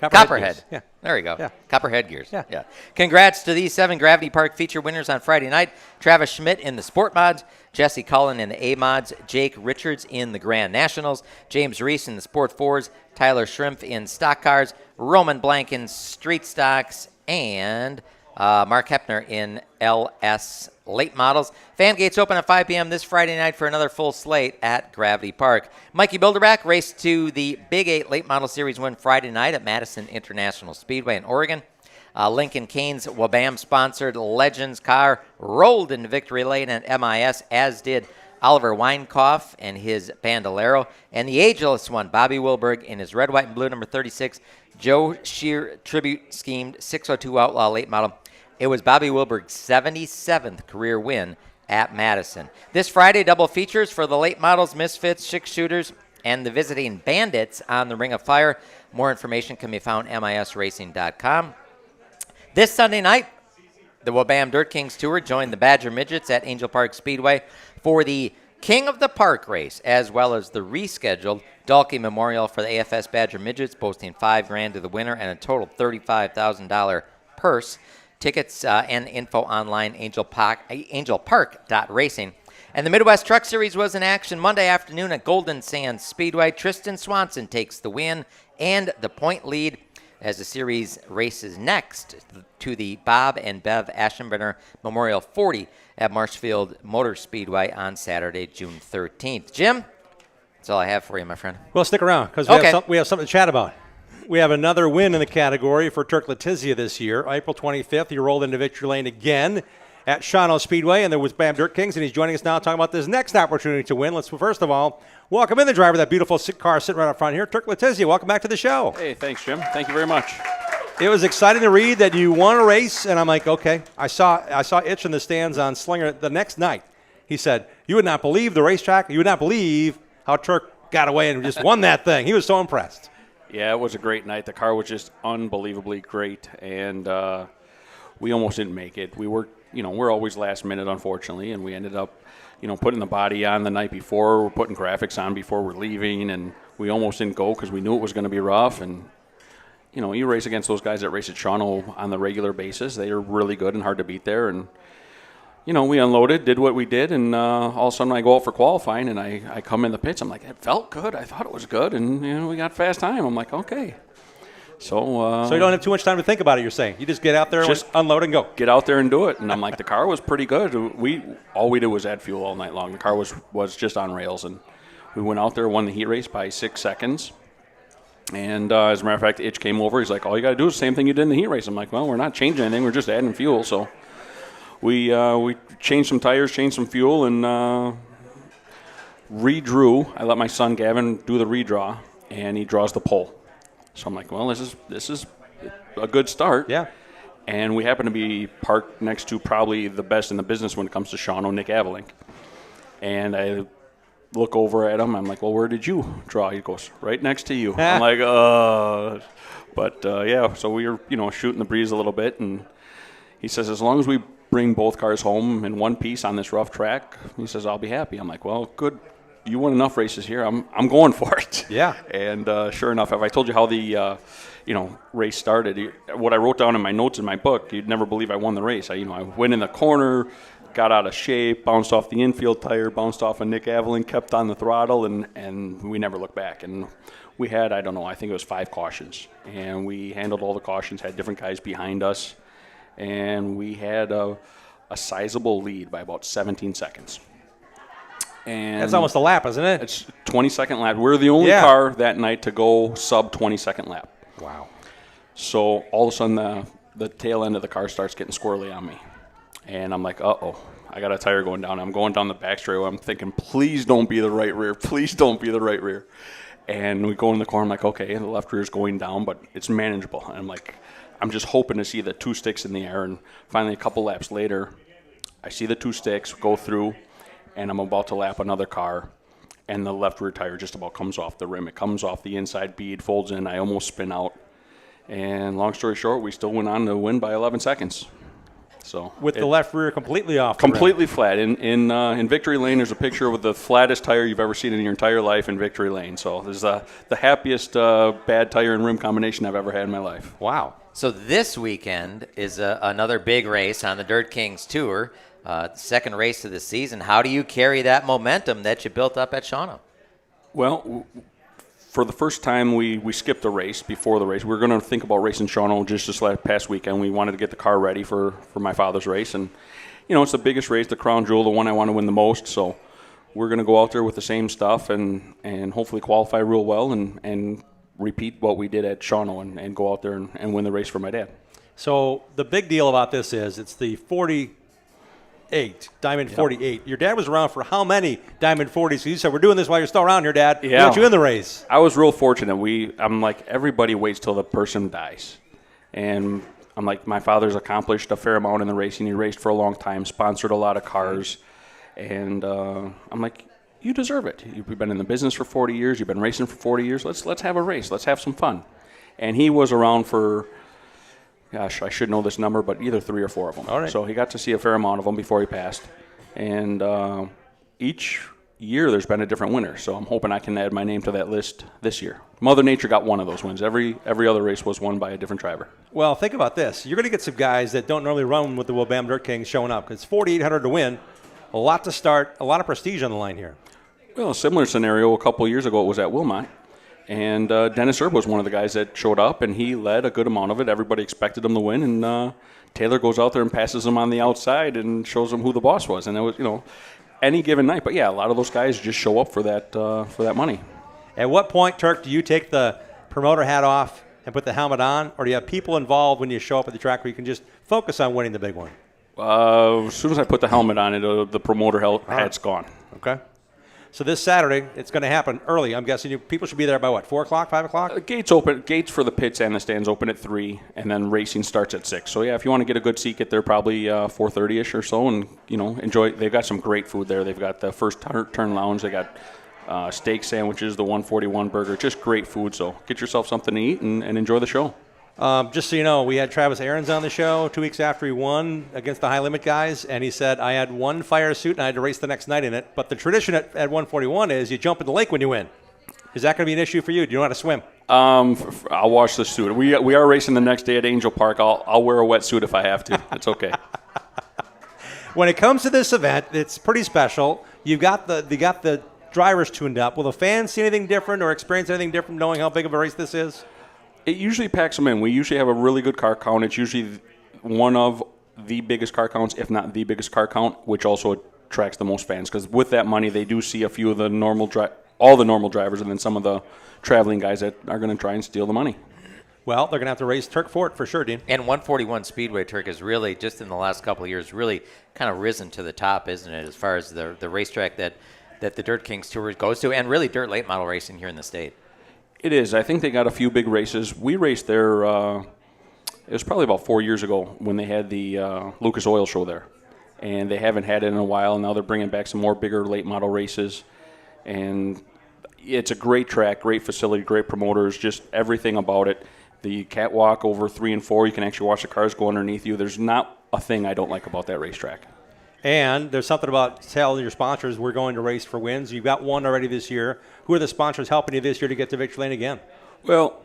Copperhead. Yeah. There you go. Yeah. Copperhead Gears. Yeah. Congrats to these 7 Gravity Park feature winners on Friday night. Travis Schmidt in the Sport Mods, Jesse Cullen in the A Mods, Jake Richards in the Grand Nationals, James Reese in the Sport 4s, Tyler Schrimpf in Stock Cars, Roman Blank in Street Stocks, and Mark Hepner in LS Late Models. Fan gates open at 5 p.m. this Friday night for another full slate at Gravity Park. Mikey Bilderback raced to the Big 8 Late Model Series win Friday night at Madison International Speedway in Oregon. Lincoln Cane's Wabam-sponsored Legends car rolled into victory lane at MIS, as did Oliver Weinkoff and his Bandolero. And the ageless one, Bobby Wilberg, in his red, white, and blue number 36 Joe Shear Tribute Schemed 602 Outlaw late model. It was Bobby Wilberg's 77th career win at Madison. This Friday, double features for the late models, Misfits, Six Shooters, and the visiting Bandits on the Ring of Fire. More information can be found at misracing.com. This Sunday night, the Wabam Dirt Kings Tour joined the Badger Midgets at Angel Park Speedway for the King of the Park race, as well as the rescheduled Dalkey Memorial for the AFS Badger Midgets, boasting $5,000 to the winner and a total $35,000 purse. Tickets and info online, angelpark.racing. And the Midwest Truck Series was in action Monday afternoon at Golden Sands Speedway. Tristan Swanson takes the win and the point lead as the series races next to the Bob and Bev Aschenbrenner Memorial 40 at Marshfield Motor Speedway on Saturday, June 13th. Jim, that's all I have for you, my friend. Well, stick around because we have something to chat about. We have another win in the category for Turk Letizia this year. April 25th, he rolled into victory lane again at Shawano Speedway, and there was Bam Dirt Kings, and he's joining us now talking about this next opportunity to win. Let's first of all welcome in the driver of that beautiful car sitting right up front here, Turk Letizia. Welcome back to the show. Hey, thanks, Jim. Thank you very much. It was exciting to read that you won a race, and I'm like, okay. I saw Itch in the stands on Slinger the next night. He said, you would not believe the racetrack. You would not believe how Turk got away and just won that thing. He was so impressed. Yeah, it was a great night. The car was just unbelievably great, and we almost didn't make it. We're always last minute, unfortunately, and we ended up, putting the body on the night before. We're putting graphics on before we're leaving, and we almost didn't go because we knew it was going to be rough. And, you race against those guys that race at Shawano on the regular basis. They are really good and hard to beat there. And, we unloaded, did what we did, and all of a sudden I go out for qualifying, and I come in the pits. I'm like, it felt good. I thought it was good, and, we got fast time. I'm like, okay. So you don't have too much time to think about it, you're saying? You just get out there, just unload and go. Get out there and do it. And I'm like, the car was pretty good. All we did was add fuel all night long. The car was just on rails, and we went out there, won the heat race by 6 seconds. And as a matter of fact, Itch came over. He's like, all you got to do is the same thing you did in the heat race. I'm like, well, we're not changing anything. We're just adding fuel. So we changed some tires, changed some fuel, and redrew. I let my son Gavin do the redraw, and he draws the pole. So I'm like, well, this is a good start. Yeah. And we happen to be parked next to probably the best in the business when it comes to Shawano, Nick Avalink. And I look over at him. I'm like, well, where did you draw? He goes, right next to you. I'm like, But, yeah, so we were, shooting the breeze a little bit. And he says, as long as we bring both cars home in one piece on this rough track, he says, I'll be happy. I'm like, well, good. You won enough races here. I'm going for it. Yeah. And sure enough, if I told you how the race started, what I wrote down in my notes in my book, you'd never believe I won the race. I went in the corner, got out of shape, bounced off the infield tire, bounced off of Nick Avalink, kept on the throttle, and we never looked back. And we had, I think it was 5 cautions, and we handled all the cautions, had different guys behind us, and we had a sizable lead by about 17 seconds. And that's almost a lap, isn't it? It's 22nd lap. We're the only car that night to go sub 22nd lap. Wow. So all of a sudden the tail end of the car starts getting squirrely on me. And I'm like, uh-oh, I got a tire going down. I'm going down the back straightaway. I'm thinking, please don't be the right rear. Please don't be the right rear. And we go in the corner. I'm like, okay, the left rear is going down, but it's manageable. And I'm like, I'm just hoping to see the 2 sticks in the air. And finally, a couple laps later, I see the 2 sticks go through, and I'm about to lap another car, and the left rear tire just about comes off the rim. It comes off the inside bead, folds in. I almost spin out. And long story short, we still went on to win by 11 seconds. So with the left rear completely off. Completely flat. In Victory Lane, there's a picture with the flattest tire you've ever seen in your entire life in Victory Lane. So this is the happiest bad tire and rim combination I've ever had in my life. Wow. So this weekend is another big race on the Dirt Kings Tour. Second race of the season. How do you carry that momentum that you built up at Shawano? Well, for the first time, we skipped a race before the race. We were going to think about racing Shawano just this past weekend. We wanted to get the car ready for my father's race. And, it's the biggest race, the crown jewel, the one I want to win the most. So we're going to go out there with the same stuff and hopefully qualify real well and repeat what we did at Shawano and go out there and win the race for my dad. So the big deal about this is it's the 48, Diamond 48. Your dad was around for how many Diamond 40s? You said, we're doing this while you're still around here, Dad. Yeah. We want you in the race. I was real fortunate. I'm like, everybody waits till the person dies. And I'm like, my father's accomplished a fair amount in the racing. He raced for a long time, sponsored a lot of cars. And I'm like, you deserve it. You've been in the business for 40 years. You've been racing for 40 years. Let's have a race. Let's have some fun. And he was around for, gosh, I should know this number, but either 3 or 4 of them. All right. So he got to see a fair amount of them before he passed. And each year there's been a different winner. So I'm hoping I can add my name to that list this year. Mother Nature got one of those wins. Every other race was won by a different driver. Well, think about this. You're going to get some guys that don't normally run with the Will-Bam Dirt Kings showing up because it's 4,800 to win. A lot to start, a lot of prestige on the line here. Well, a similar scenario a couple of years ago, it was at Wilmot. And Dennis Erb was one of the guys that showed up, and he led a good amount of it. Everybody expected him to win, and Taylor goes out there and passes him on the outside and shows him who the boss was. And it was, any given night. But, yeah, a lot of those guys just show up for that money. At what point, Turk, do you take the promoter hat off and put the helmet on, or do you have people involved when you show up at the track where you can just focus on winning the big one? As soon as I put the helmet on, the promoter hat's gone. Okay. So this Saturday, it's going to happen early. I'm guessing people should be there by, 4 o'clock, 5 o'clock? Gates open. Gates for the pits and the stands open at 3, and then racing starts at 6. So, yeah, if you want to get a good seat, get there probably 4:30-ish or so and, enjoy. They've got some great food there. They've got the first turn lounge. They got steak sandwiches, the 141 burger, just great food. So get yourself something to eat and enjoy the show. Just so you know, we had Travis Aarons on the show 2 weeks after he won against the high limit guys, and he said, I had one fire suit and I had to race the next night in it. But the tradition at 141 is you jump in the lake when you win. Is that going to be an issue for you? Do you know how to swim? I'll wash the suit. We are racing the next day at Angel Park. I'll wear a wetsuit if I have to. It's okay. When it comes to this event, it's pretty special. You got the drivers tuned up. Will the fans see anything different or experience anything different knowing how big of a race this is? It usually packs them in. We usually have a really good car count. It's usually one of the biggest car counts, if not the biggest car count, which also attracts the most fans. Because with that money, they do see a few of the all the normal drivers, and then some of the traveling guys that are going to try and steal the money. Well, they're going to have to race Turk for it for sure, Dean. And 141 Speedway, Turk, has really, just in the last couple of years, really kind of risen to the top, isn't it, as far as the racetrack that the Dirt Kings Tour goes to, and really dirt late model racing here in the state. It is. I think they got a few big races. We raced there, it was probably about 4 years ago when they had the Lucas Oil Show there. And they haven't had it in a while, and now they're bringing back some more bigger late model races. And it's a great track, great facility, great promoters, just everything about it. The catwalk over 3 and 4, you can actually watch the cars go underneath you. There's not a thing I don't like about that racetrack. And there's something about telling your sponsors we're going to race for wins. You've got one already this year. Who are the sponsors helping you this year to get to victory lane again? Well,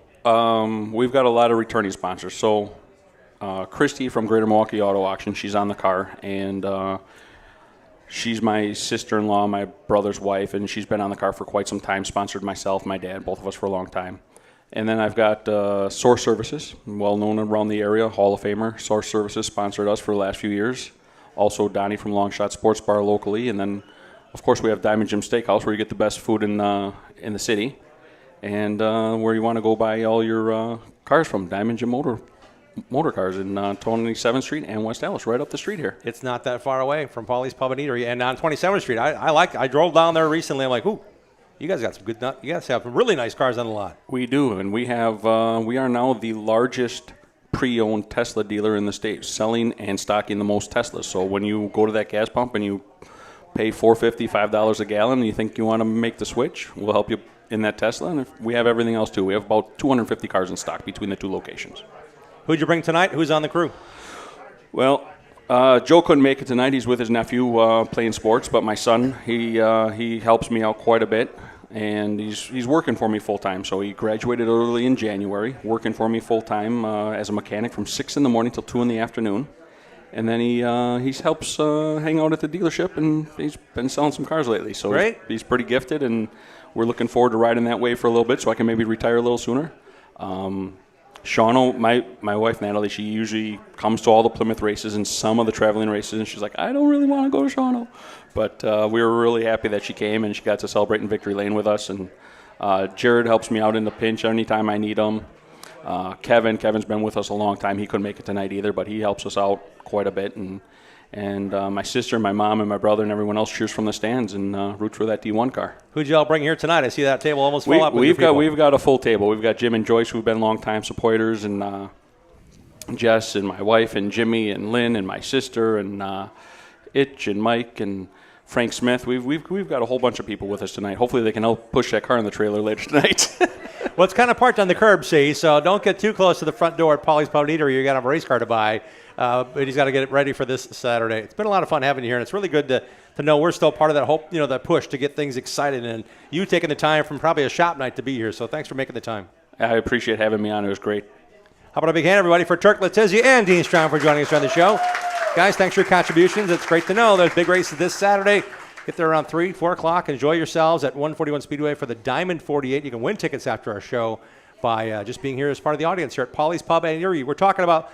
we've got a lot of returning sponsors. So Christy from Greater Milwaukee Auto Auction, she's on the car. And she's my sister-in-law, my brother's wife, and she's been on the car for quite some time, sponsored myself, my dad, both of us for a long time. And then I've got Source Services, well-known around the area, Hall of Famer. Source Services sponsored us for the last few years. Also, Donnie from Longshot Sports Bar locally. And then, of course, we have Diamond Jim Steakhouse, where you get the best food in the city. And where you want to go buy all your cars from, Diamond Jim Motor Cars in 27th Street and West Allis, right up the street here. It's not that far away from Paulie's Pub and Eatery. And on 27th Street, I drove down there recently. I'm like, ooh, you guys got some good, you guys have really nice cars on the lot. We do, and we have, we are now the largest pre-owned Tesla dealer in the state, selling and stocking the most Teslas. So when you go to that gas pump and you pay $4.50, $5 a gallon, and you think you want to make the switch, we'll help you in that Tesla. And we have everything else too. We have about 250 cars in stock between the two locations. Who'd you bring tonight? Who's on the crew? Well, Joe couldn't make it tonight. He's with his nephew playing sports, but my son, he helps me out quite a bit. And he's working for me full-time. So he graduated early in January, working for me full-time as a mechanic from 6 in the morning till 2 in the afternoon. And then he helps hang out at the dealership, and he's been selling some cars lately. So Great. He's pretty gifted, and we're looking forward to riding that way for a little bit so I can maybe retire a little sooner. Shawno, my wife Natalie, she usually comes to all the Plymouth races and some of the traveling races, and she's like, I don't really want to go to Shawno. But we were really happy that she came and she got to celebrate in Victory Lane with us. And Jared helps me out in the pinch anytime I need him. Kevin's been with us a long time. He couldn't make it tonight either, but he helps us out quite a bit. And my sister, my mom, and my brother, and everyone else cheers from the stands and roots for that D1 car. Who'd y'all bring here tonight? I see that table almost full up. We've got a full table. We've got Jim and Joyce, who've been longtime supporters, and Jess and my wife, and Jimmy and Lynn and my sister, and Itch and Mike and Frank Smith. We've got a whole bunch of people with us tonight. Hopefully they can help push that car in the trailer later tonight. Well, it's kind of parked on the curb, see, so don't get too close to the front door at Polly's Pub and Eatery. You got to have a race car to buy, but he's got to get it ready for this Saturday. It's been a lot of fun having you here, and it's really good to know we're still part of that hope, that push to get things excited, and you taking the time from probably a shop night to be here, so thanks for making the time. I appreciate having me on. It was great. How about a big hand, everybody, for Turk Letizia and Dean Strong for joining us on the show. Guys, thanks for your contributions. It's great to know there's big races this Saturday. Get there around 3, 4 o'clock. Enjoy yourselves at 141 Speedway for the Diamond 48. You can win tickets after our show by just being here as part of the audience here at Polly's Pub and Erie. We're talking about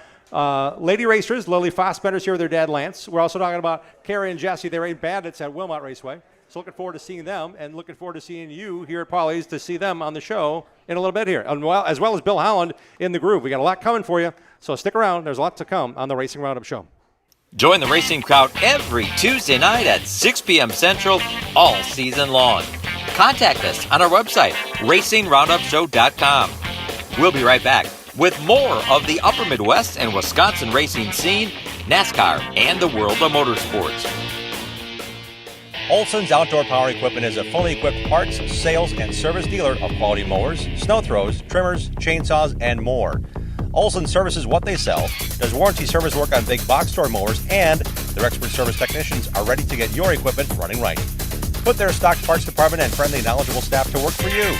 lady racers. Lily Fossbender's here with her dad, Lance. We're also talking about Carrie and Jesse. They race bandits at Wilmot Raceway. So looking forward to seeing them and looking forward to seeing you here at Polly's to see them on the show in a little bit here. And as well as Bill Holland in the groove. We got a lot coming for you, so stick around. There's a lot to come on the Racing Roundup show. Join the racing crowd every Tuesday night at 6 p.m. Central all season long. Contact us on our website, racingroundupshow.com. We'll be right back with more of the Upper Midwest and Wisconsin racing scene, NASCAR, and the world of motorsports. Olson's Outdoor Power Equipment is a fully equipped parts, sales, and service dealer of quality mowers, snow throws, trimmers, chainsaws, and more. Olson services what they sell, does warranty service work on big box store mowers, and their expert service technicians are ready to get your equipment running right. Put their stock parts department and friendly, knowledgeable staff to work for you.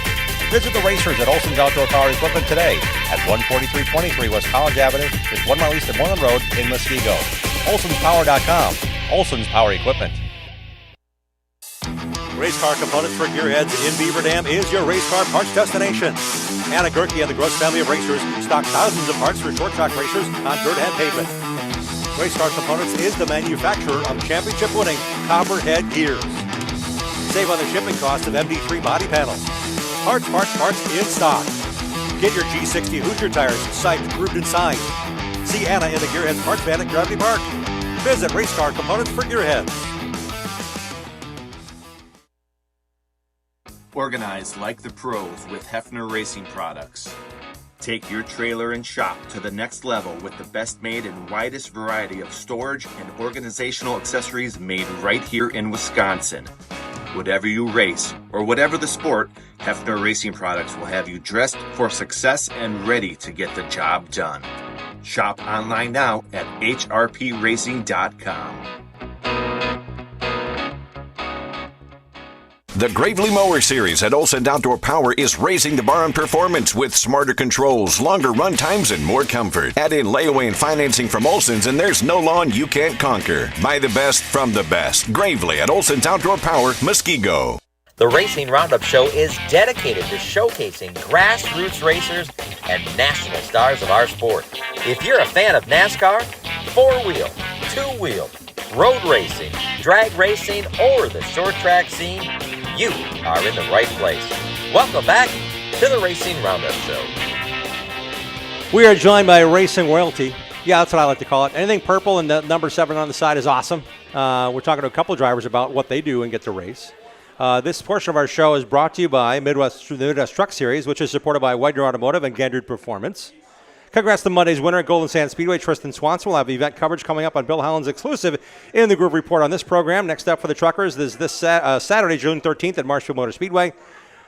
Visit the racers at Olson's Outdoor Power Equipment today at 14323 West College Avenue, just 1 mile east of Moreland Road in Muskego. Olson'sPower.com. Olson's Power Equipment. Race car components for gearheads in Beaver Dam is your race car parts destination. Anna Gerke and the Gross family of racers stock thousands of parts for short track racers on dirt and pavement. Race car components is the manufacturer of championship-winning Copperhead gears. Save on the shipping cost of MD3 body panels. Parts in stock. Get your G60 Hoosier tires psyched, grooved, and signed. See Anna in the Gearheads Parts Van at Gravity Park. Visit Race Car Components for Gearheads. Organize like the pros with Hefner Racing Products. Take your trailer and shop to the next level with the best made and widest variety of storage and organizational accessories made right here in Wisconsin. Whatever you race or whatever the sport, Hefner Racing Products will have you dressed for success and ready to get the job done. Shop online now at hrpracing.com. The Gravely Mower Series at Olson Outdoor Power is raising the bar on performance with smarter controls, longer run times, and more comfort. Add in layaway and financing from Olson's, and there's no lawn you can't conquer. Buy the best from the best. Gravely at Olson's Outdoor Power, Muskego. The Racing Roundup Show is dedicated to showcasing grassroots racers and national stars of our sport. If you're a fan of NASCAR, four-wheel, two-wheel, road racing, drag racing, or the short track scene, you are in the right place. Welcome back to the Racing Roundup Show. We are joined by Racing Royalty. Yeah, that's what I like to call it. Anything purple and the number 7 on the side is awesome. We're talking to a couple of drivers about what they do and get to race. This portion of our show is brought to you by the Midwest Truck Series, which is supported by Widener Automotive and Gandred Performance. Congrats to Monday's winner at Golden Sand Speedway, Tristan Swanson. We'll have event coverage coming up on Bill Holland's exclusive In the Groove report on this program. Next up for the truckers is this Saturday, June 13th at Marshfield Motor Speedway.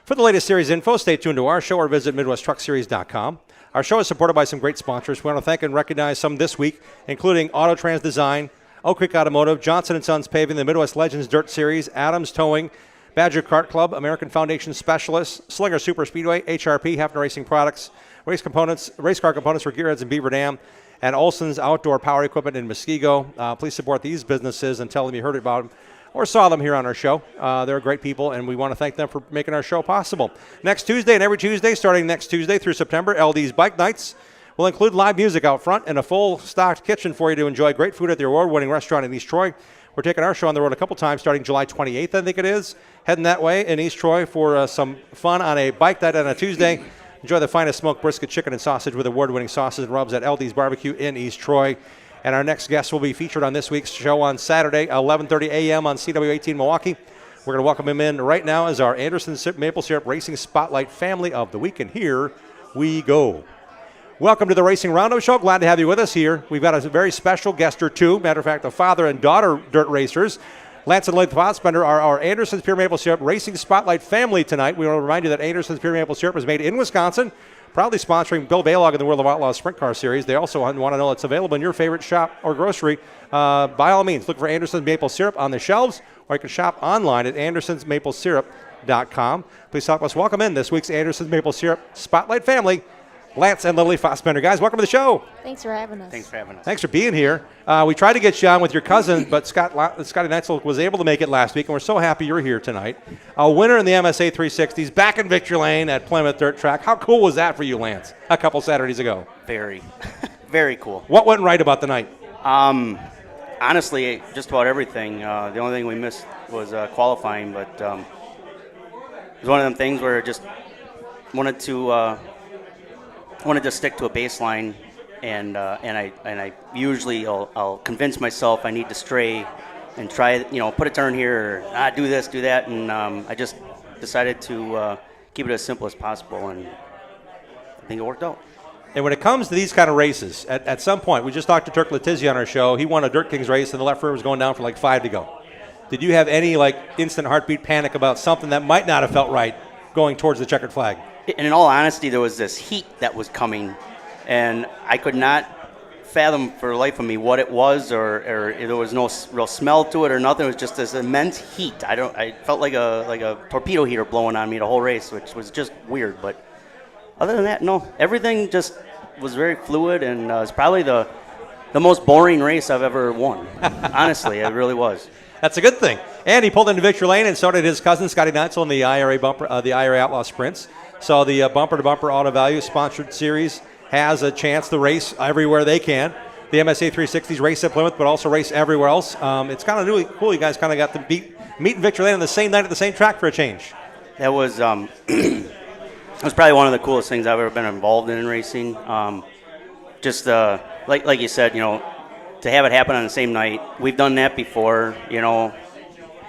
For the latest series info, stay tuned to our show or visit MidwestTruckSeries.com. Our show is supported by some great sponsors. We want to thank and recognize some this week, including Autotrans Design, Oak Creek Automotive, Johnson & Sons Paving, the Midwest Legends Dirt Series, Adams Towing, Badger Kart Club, American Foundation Specialists, Slinger Super Speedway, HRP, Hefner Racing Products, race car components for gearheads in Beaver Dam, and Olson's Outdoor Power Equipment in Muskego. Please support these businesses and tell them you heard about them or saw them here on our show. They're great people, and we want to thank them for making our show possible. Next Tuesday and every Tuesday, starting next Tuesday through September, LD's Bike Nights will include live music out front and a full-stocked kitchen for you to enjoy great food at the award-winning restaurant in East Troy. We're taking our show on the road a couple times starting July 28th, I think it is. Heading that way in East Troy for some fun on a bike night on a Tuesday. Enjoy the finest smoked brisket chicken and sausage with award-winning sauces and rubs at LD's Barbecue in East Troy. And our next guest will be featured on this week's show on Saturday, 11:30 a.m. on CW18 Milwaukee. We're going to welcome him in right now as our Anderson Maple Syrup Racing Spotlight Family of the Week. And here we go. Welcome to the Racing Roundup Show. Glad to have you with us here. We've got a very special guest or two. Matter of fact, a father and daughter dirt racers. Lance and Lloyd Fossbender are our Anderson's Pure Maple Syrup Racing Spotlight Family tonight. We want to remind you that Anderson's Pure Maple Syrup is made in Wisconsin, proudly sponsoring Bill Baylog in the World of Outlaws Sprint Car Series. They also want to know it's available in your favorite shop or grocery. By all means, look for Anderson's Maple Syrup on the shelves, or you can shop online at andersonsmaplesyrup.com. Please help us welcome in this week's Anderson's Maple Syrup Spotlight Family, Lance and Lily Fossbender. Guys, welcome to the show. Thanks for having us. Thanks for having us. Thanks for being here. We tried to get you on with your cousin, but Scotty Neitzel was able to make it last week, and we're so happy you're here tonight. A winner in the MSA 360s, back in Victory Lane at Plymouth Dirt Track. How cool was that for you, Lance, a couple Saturdays ago? Very, very cool. What went right about the night? Honestly, just about everything. The only thing we missed was qualifying, but it was one of them things where I just wanted to stick to a baseline, and I usually I'll convince myself I need to stray and try, put a turn here, or do this, do that, and I just decided to keep it as simple as possible, and I think it worked out. And when it comes to these kind of races, at some point, we just talked to Turk Letizia on our show. He won a Dirt Kings race, and the left rear was going down for like 5 to go. Did you have any instant heartbeat panic about something that might not have felt right going towards the checkered flag? And in all honesty, there was this heat that was coming, and I could not fathom for the life of me what it was, or there was no real smell to it or nothing. It was just this immense heat. I felt like a torpedo heater blowing on me the whole race, which was just weird. But other than that, no, everything just was very fluid, and it's probably the most boring race I've ever won. Honestly, it really was. That's a good thing. And he pulled into Victory Lane, and so did his cousin Scotty Neitzel in the IRA the IRA Outlaw Sprints. So the bumper-to-bumper auto value sponsored series has a chance to race everywhere they can. The MSA 360s race at Plymouth, but also race everywhere else. It's kind of really cool. You guys kind of got to meet in Victory Lane on the same night at the same track for a change. That was it was probably one of the coolest things I've ever been involved in racing. Just like you said, to have it happen on the same night. We've done that before.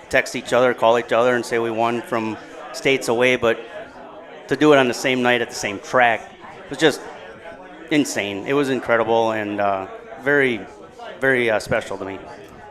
Text each other, call each other, and say we won from states away, but to do it on the same night at the same track was just insane. It was incredible and very, very special to me.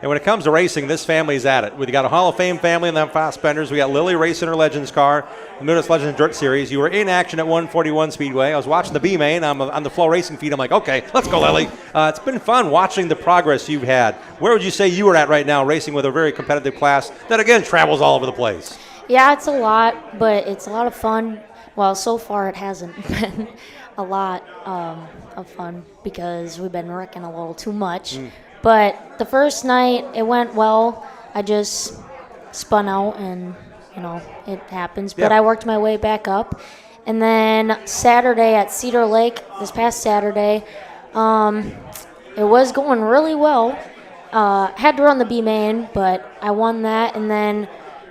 And when it comes to racing, this family's at it. We've got a Hall of Fame family in the Fossbenders. We got Lily racing her Legends car, the newest Legends Dirt Series. You were in action at 141 Speedway. I was watching the B-Main on the Flow Racing feed. I'm like, okay, let's go, Lily. It's been fun watching the progress you've had. Where would you say you were at right now, racing with a very competitive class that, again, travels all over the place? Yeah, it's a lot, but it's a lot of fun. Well, so far it hasn't been a lot of fun because we've been wrecking a little too much. But the first night, it went well. I just spun out, and, it happens. But I worked my way back up. And then Saturday at Cedar Lake, this past Saturday, it was going really well. Had to run the B-Main, but I won that. And then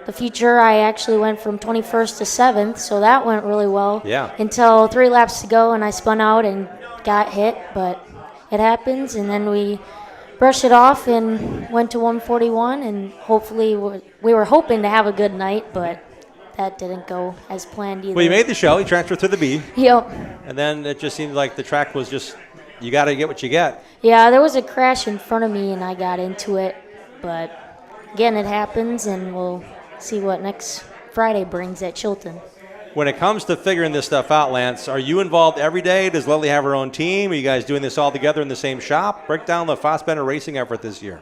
the feature, I actually went from 21st to 7th, so that went really well. Yeah. Until 3 laps to go, and I spun out and got hit, but it happens. And then we brushed it off and went to 141, and hopefully we were hoping to have a good night, but that didn't go as planned either. Well, you made the show. You transferred to the B. Yep. And then it just seemed like the track was just, you got to get what you get. Yeah, there was a crash in front of me, and I got into it. But, again, it happens, and we'll see what next Friday brings at Chilton. When it comes to figuring this stuff out, Lance, are you involved every day? Does Lily have her own team? Are you guys doing this all together in the same shop? Break down the Fossbender racing effort this year.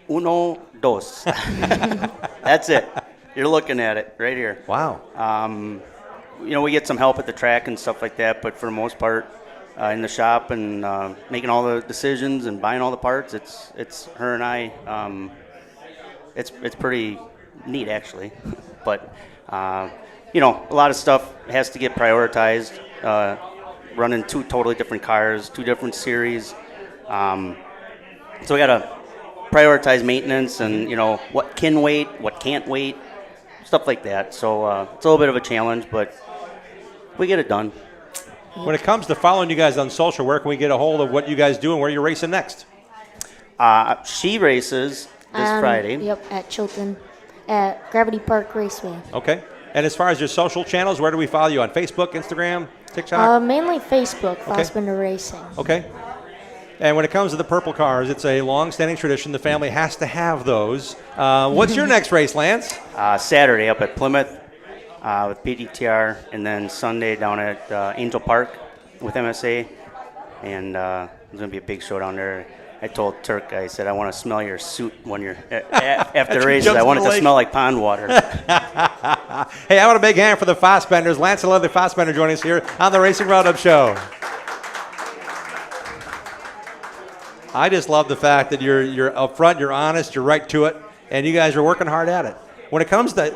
Uno, dos. That's it. You're looking at it right here. Wow. We get some help at the track and stuff like that, but for the most part, in the shop and making all the decisions and buying all the parts, it's her and I. It's pretty neat, actually. But a lot of stuff has to get prioritized. Running 2 totally different cars, 2 different series. So we got to prioritize maintenance and, what can wait, what can't wait, stuff like that. So it's a little bit of a challenge, but we get it done. When it comes to following you guys on social, where can we get a hold of what you guys do and where you're racing next? She races this Friday. Yep, at Chilton, at Gravity Park Raceway. Okay. And as far as your social channels, where do we follow you on? Facebook, Instagram, TikTok? Mainly Facebook, Fassbender Racing. Okay. And when it comes to the purple cars, it's a long-standing tradition. The family has to have those. What's your next race, Lance? Saturday up at Plymouth with PDTR, and then Sunday down at Angel Park with MSA. And there's going to be a big show down there. I told Turk, I said, I want to smell your suit when you're after the races. I want it to smell like pond water. Hey, I want a big hand for the Fassbenders. Lance and Leslie Fassbender joining us here on the Racing Roundup Show. I just love the fact that you're up front, you're honest, you're right to it, and you guys are working hard at it. When it comes to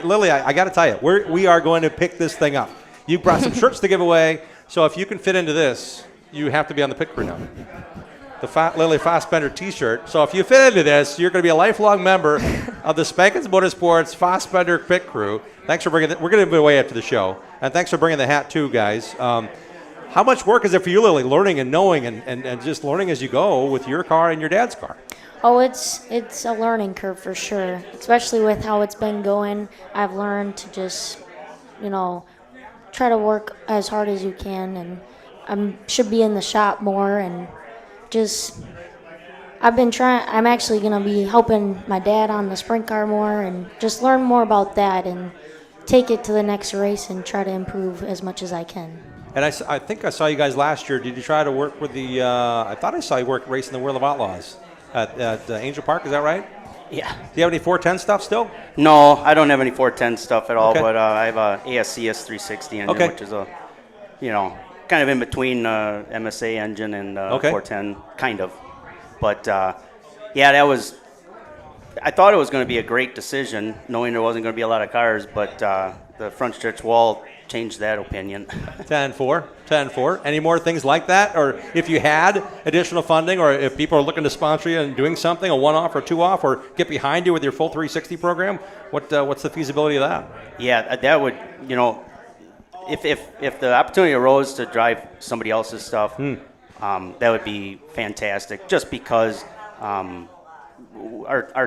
Lily, I got to tell you, we are going to pick this thing up. You brought some shirts to give away, so if you can fit into this, you have to be on the pit crew now. The Lily Fassbender T-shirt. So if you fit into this, you're going to be a lifelong member of the Spankins Motorsports Fassbender pit crew. Thanks for bringing it. We're going to give it away after the show, and thanks for bringing the hat too, guys. How much work is it for you, Lily, learning and knowing and just learning as you go with your car and your dad's car? Oh, it's a learning curve for sure, especially with how it's been going. I've learned to just, try to work as hard as you can, and I should be in the shop more, and just I'm actually going to be helping my dad on the sprint car more and just learn more about that and take it to the next race and try to improve as much as I can. And I think I saw you guys last year. Did you try to work with the I thought I saw you work racing the World of Outlaws at Angel Park, is that right? Yeah. Do you have any 410 stuff still? No, I don't have any 410 stuff at all, Okay. but I have a ASCS 360 engine, which is a, kind of in between MSA engine and 410, kind of. But, I thought it was going to be a great decision, knowing there wasn't going to be a lot of cars, but the front stretch wall changed that opinion. 10-4. Any more things like that? Or if you had additional funding, or if people are looking to sponsor you and doing something, a one-off or two-off, or get behind you with your full 360 program, what's the feasibility of that? Yeah, that would, if the opportunity arose to drive somebody else's stuff, that would be fantastic, just because our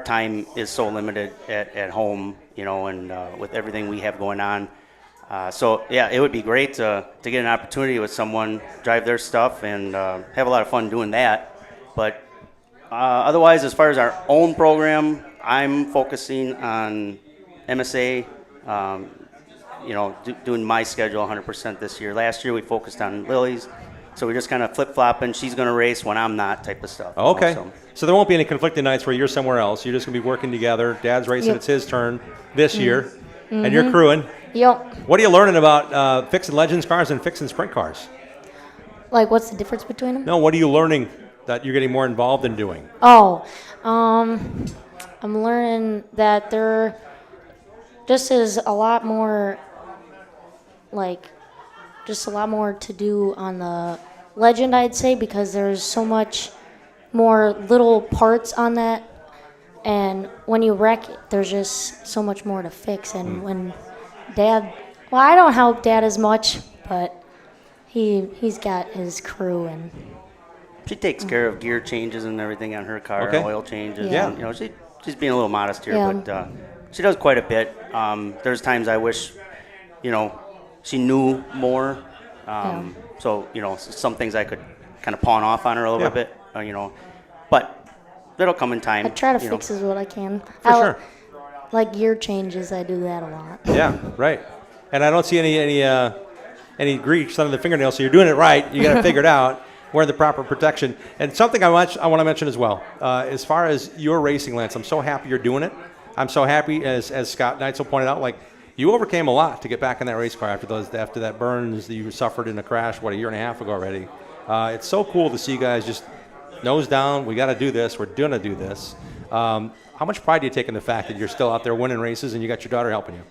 time is so limited at home, and with everything we have going on. It would be great to get an opportunity with someone, drive their stuff, and have a lot of fun doing that. But otherwise, as far as our own program, I'm focusing on MSA, doing my schedule 100% this year. Last year, we focused on Lily's. So we're just kind of flip-flopping. She's going to race when I'm not type of stuff. Okay. So there won't be any conflicting nights where you're somewhere else. You're just going to be working together. Dad's racing. Yep. It's his turn this year. And you're crewing. Yep. What are you learning about fixing Legends cars and fixing sprint cars? Like, what's the difference between them? No, what are you learning that you're getting more involved in doing? Oh, I'm learning that there just is a lot more, just a lot more to do on the Legend, I'd say, because there's so much more little parts on that. And when you wreck it, there's just so much more to fix. And when Dad, I don't help Dad as much, but he's got his crew, and she takes care of gear changes and everything on her car, Okay. oil changes. Yeah. And, she's being a little modest here, Yeah. but she does quite a bit. There's times I wish, she knew more. So, some things I could kind of pawn off on her a little bit, but that'll come in time. I try to fix as what I can. For sure. Like gear changes, I do that a lot. Yeah, right. And I don't see any grease under the fingernails, so you're doing it right. You got to figure it out, wearing the proper protection. And something I want to mention as well, as far as your racing, Lance, I'm so happy you're doing it. I'm so happy, as Scott Neitzel pointed out, you overcame a lot to get back in that race car after that burns that you suffered in a crash, a year and a half ago already. It's so cool to see you guys just nose down. We got to do this. We're going to do this. How much pride do you take in the fact that you're still out there winning races and you got your daughter helping you?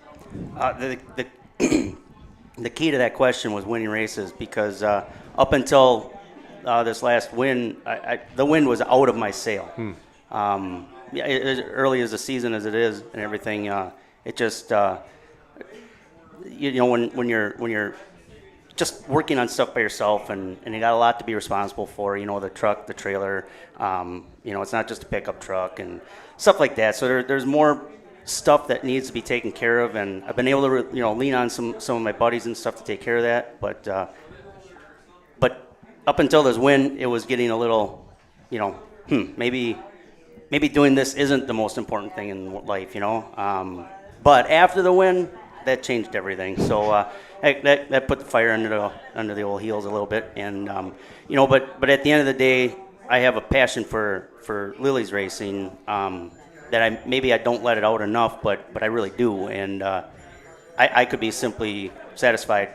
The key to that question was winning races, because up until this last win, the wind was out of my sail. As early as the season as it is and everything, it just when you're just working on stuff by yourself, and you got a lot to be responsible for. The truck, the trailer. It's not just a pickup truck and stuff like that. So there's more stuff that needs to be taken care of, and I've been able to lean on some of my buddies and stuff to take care of that. But up until this win, it was getting a little, maybe doing this isn't the most important thing in life, But after the win, that changed everything. So that put the fire under the old heels a little bit, and but at the end of the day, I have a passion for Lily's racing that I don't let it out enough, but I really do, and I could be simply satisfied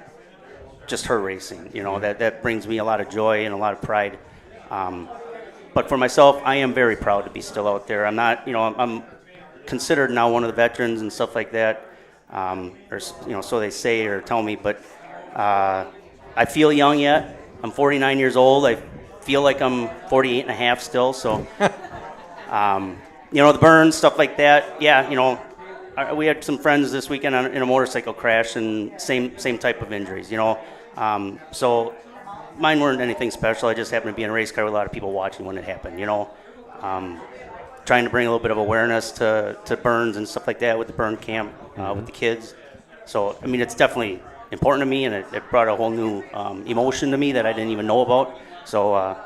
just her racing. That brings me a lot of joy and a lot of pride. But for myself, I am very proud to be still out there. I'm not, I'm considered now one of the veterans and stuff like that. Or so they say or tell me, but I feel young yet. I'm 49 years old. I feel like I'm 48 and a half still. So, the burns, stuff like that. Yeah, we had some friends this weekend in a motorcycle crash and same type of injuries. So mine weren't anything special. I just happened to be in a race car with a lot of people watching when it happened. Trying to bring a little bit of awareness to burns and stuff like that with the burn camp with the kids. So, it's definitely important to me, and it brought a whole new emotion to me that I didn't even know about. So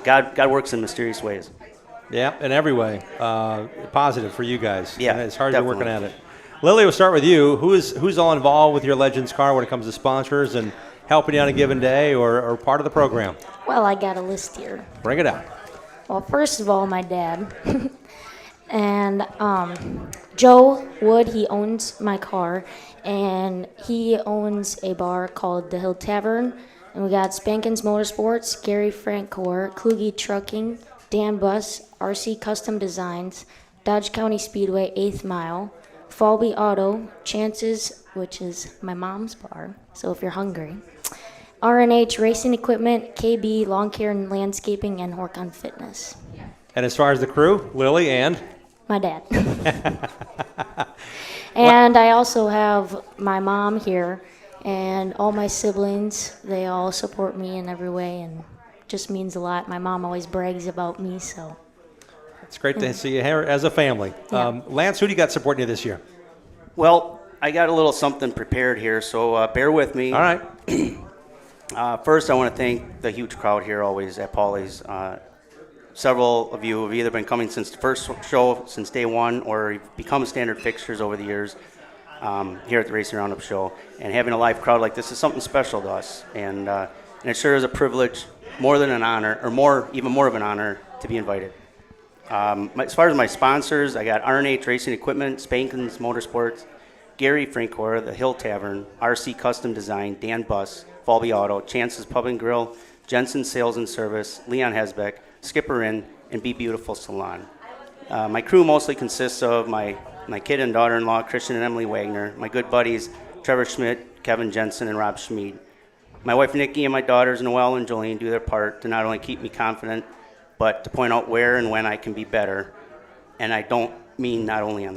God works in mysterious ways. Yeah, in every way. Positive for you guys. Yeah, and it's hard definitely. You're working at it. Lily, we'll start with you. Who's all involved with your Legends car when it comes to sponsors and helping you on a given day or part of the program? Well, I got a list here. Bring it out. Well, first of all, my dad. And Joe Wood, he owns my car, and he owns a bar called the Hill Tavern. And we got Spankins Motorsports, Gary Francor, Kluge Trucking, Dan Bus, RC Custom Designs, Dodge County Speedway 8th Mile, Falby Auto, Chances, which is my mom's bar, so if you're hungry, RNH Racing Equipment, KB Lawn Care and Landscaping, and Horcon Fitness. And as far as the crew, Lily and? My dad. And I also have my mom here, and all my siblings. They all support me in every way, and just means a lot. My mom always brags about me, so. It's great to see you here as a family. Yeah. Lance, who do you got supporting you this year? Well, I got a little something prepared here, so bear with me. All right. First, I want to thank the huge crowd here always at Paulie's. Several of you have either been coming since the first show, since day one, or you've become standard fixtures over the years here at the Racing Roundup show. And having a live crowd like this is something special to us. And it sure is a privilege, more than an honor, or even more of an honor to be invited. As far as my sponsors, I got RNH Racing Equipment, Spankins Motorsports, Gary Francor, the Hill Tavern, RC Custom Design, Dan Bus, Falby Auto, Chances Pub and Grill, Jensen Sales and Service, Leon Hesbeck, Skipper Inn, and Be Beautiful Salon. My crew mostly consists of my kid and daughter-in-law, Christian and Emily Wagner, my good buddies, Trevor Schmidt, Kevin Jensen, and Rob Schmid. My wife Nikki and my daughters Noelle and Jolene do their part to not only keep me confident, but to point out where and when I can be better. And I don't mean only on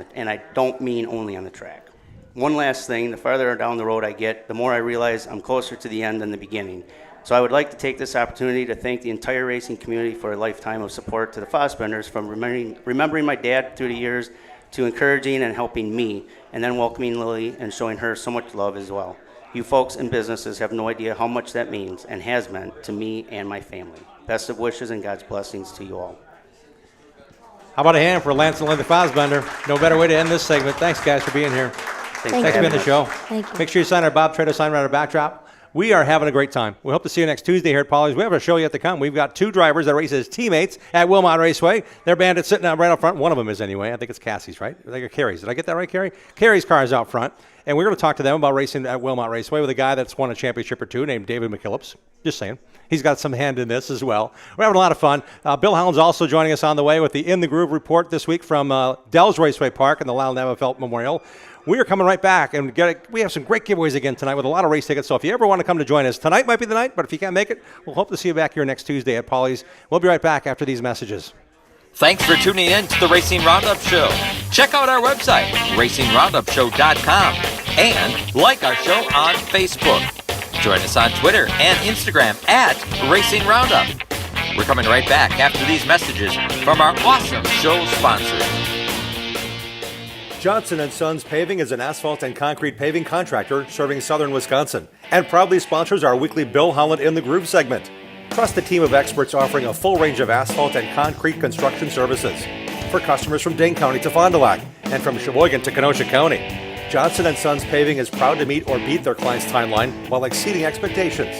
the track. One last thing, the farther down the road I get, the more I realize I'm closer to the end than the beginning. So I would like to take this opportunity to thank the entire racing community for a lifetime of support to the Fossbenders, from remembering my dad through the years to encouraging and helping me, and then welcoming Lily and showing her so much love as well. You folks and businesses have no idea how much that means and has meant to me and my family. Best of wishes and God's blessings to you all. How about a hand for Lance and Linda Fossbender? No better way to end this segment. Thanks, guys, for being here. Thanks for being on the show. Thank you. Make sure you sign our Bob Trado sign right on our backdrop. We are having a great time. We hope to see you next Tuesday here at Paulie's. We have a show yet to come. We've got two drivers that race as teammates at Wilmot Raceway. They're bandits sitting out right up front. One of them is anyway. I think it's Cassie's, right? I think it's Carrie's. Did I get that right, Carrie? Carrie's car is out front. And we're going to talk to them about racing at Wilmot Raceway with a guy that's won a championship or two named David McKillips. Just saying. He's got some hand in this as well. We're having a lot of fun. Bill Howland's also joining us on the way with the In the Groove report this week from Dells Raceway Park and the Lyle Neverfelt Memorial. We are coming right back, and we have some great giveaways again tonight with a lot of race tickets. So if you ever want to come to join us, tonight might be the night, but if you can't make it, we'll hope to see you back here next Tuesday at Paulie's. We'll be right back after these messages. Thanks for tuning in to the Racing Roundup Show. Check out our website, racingroundupshow.com, and like our show on Facebook. Join us on Twitter and Instagram at Racing Roundup. We're coming right back after these messages from our awesome show sponsors. Johnson & Sons Paving is an asphalt and concrete paving contractor serving southern Wisconsin and proudly sponsors our weekly Bill Holland in the Groove segment. Trust the team of experts offering a full range of asphalt and concrete construction services for customers from Dane County to Fond du Lac and from Sheboygan to Kenosha County. Johnson & Sons Paving is proud to meet or beat their clients' timeline while exceeding expectations.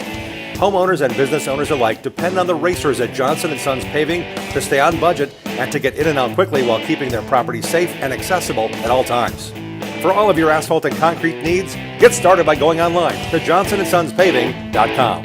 Homeowners and business owners alike depend on the racers at Johnson & Sons Paving to stay on budget and to get in and out quickly while keeping their property safe and accessible at all times. For all of your asphalt and concrete needs, get started by going online to johnsonsonspaving.com.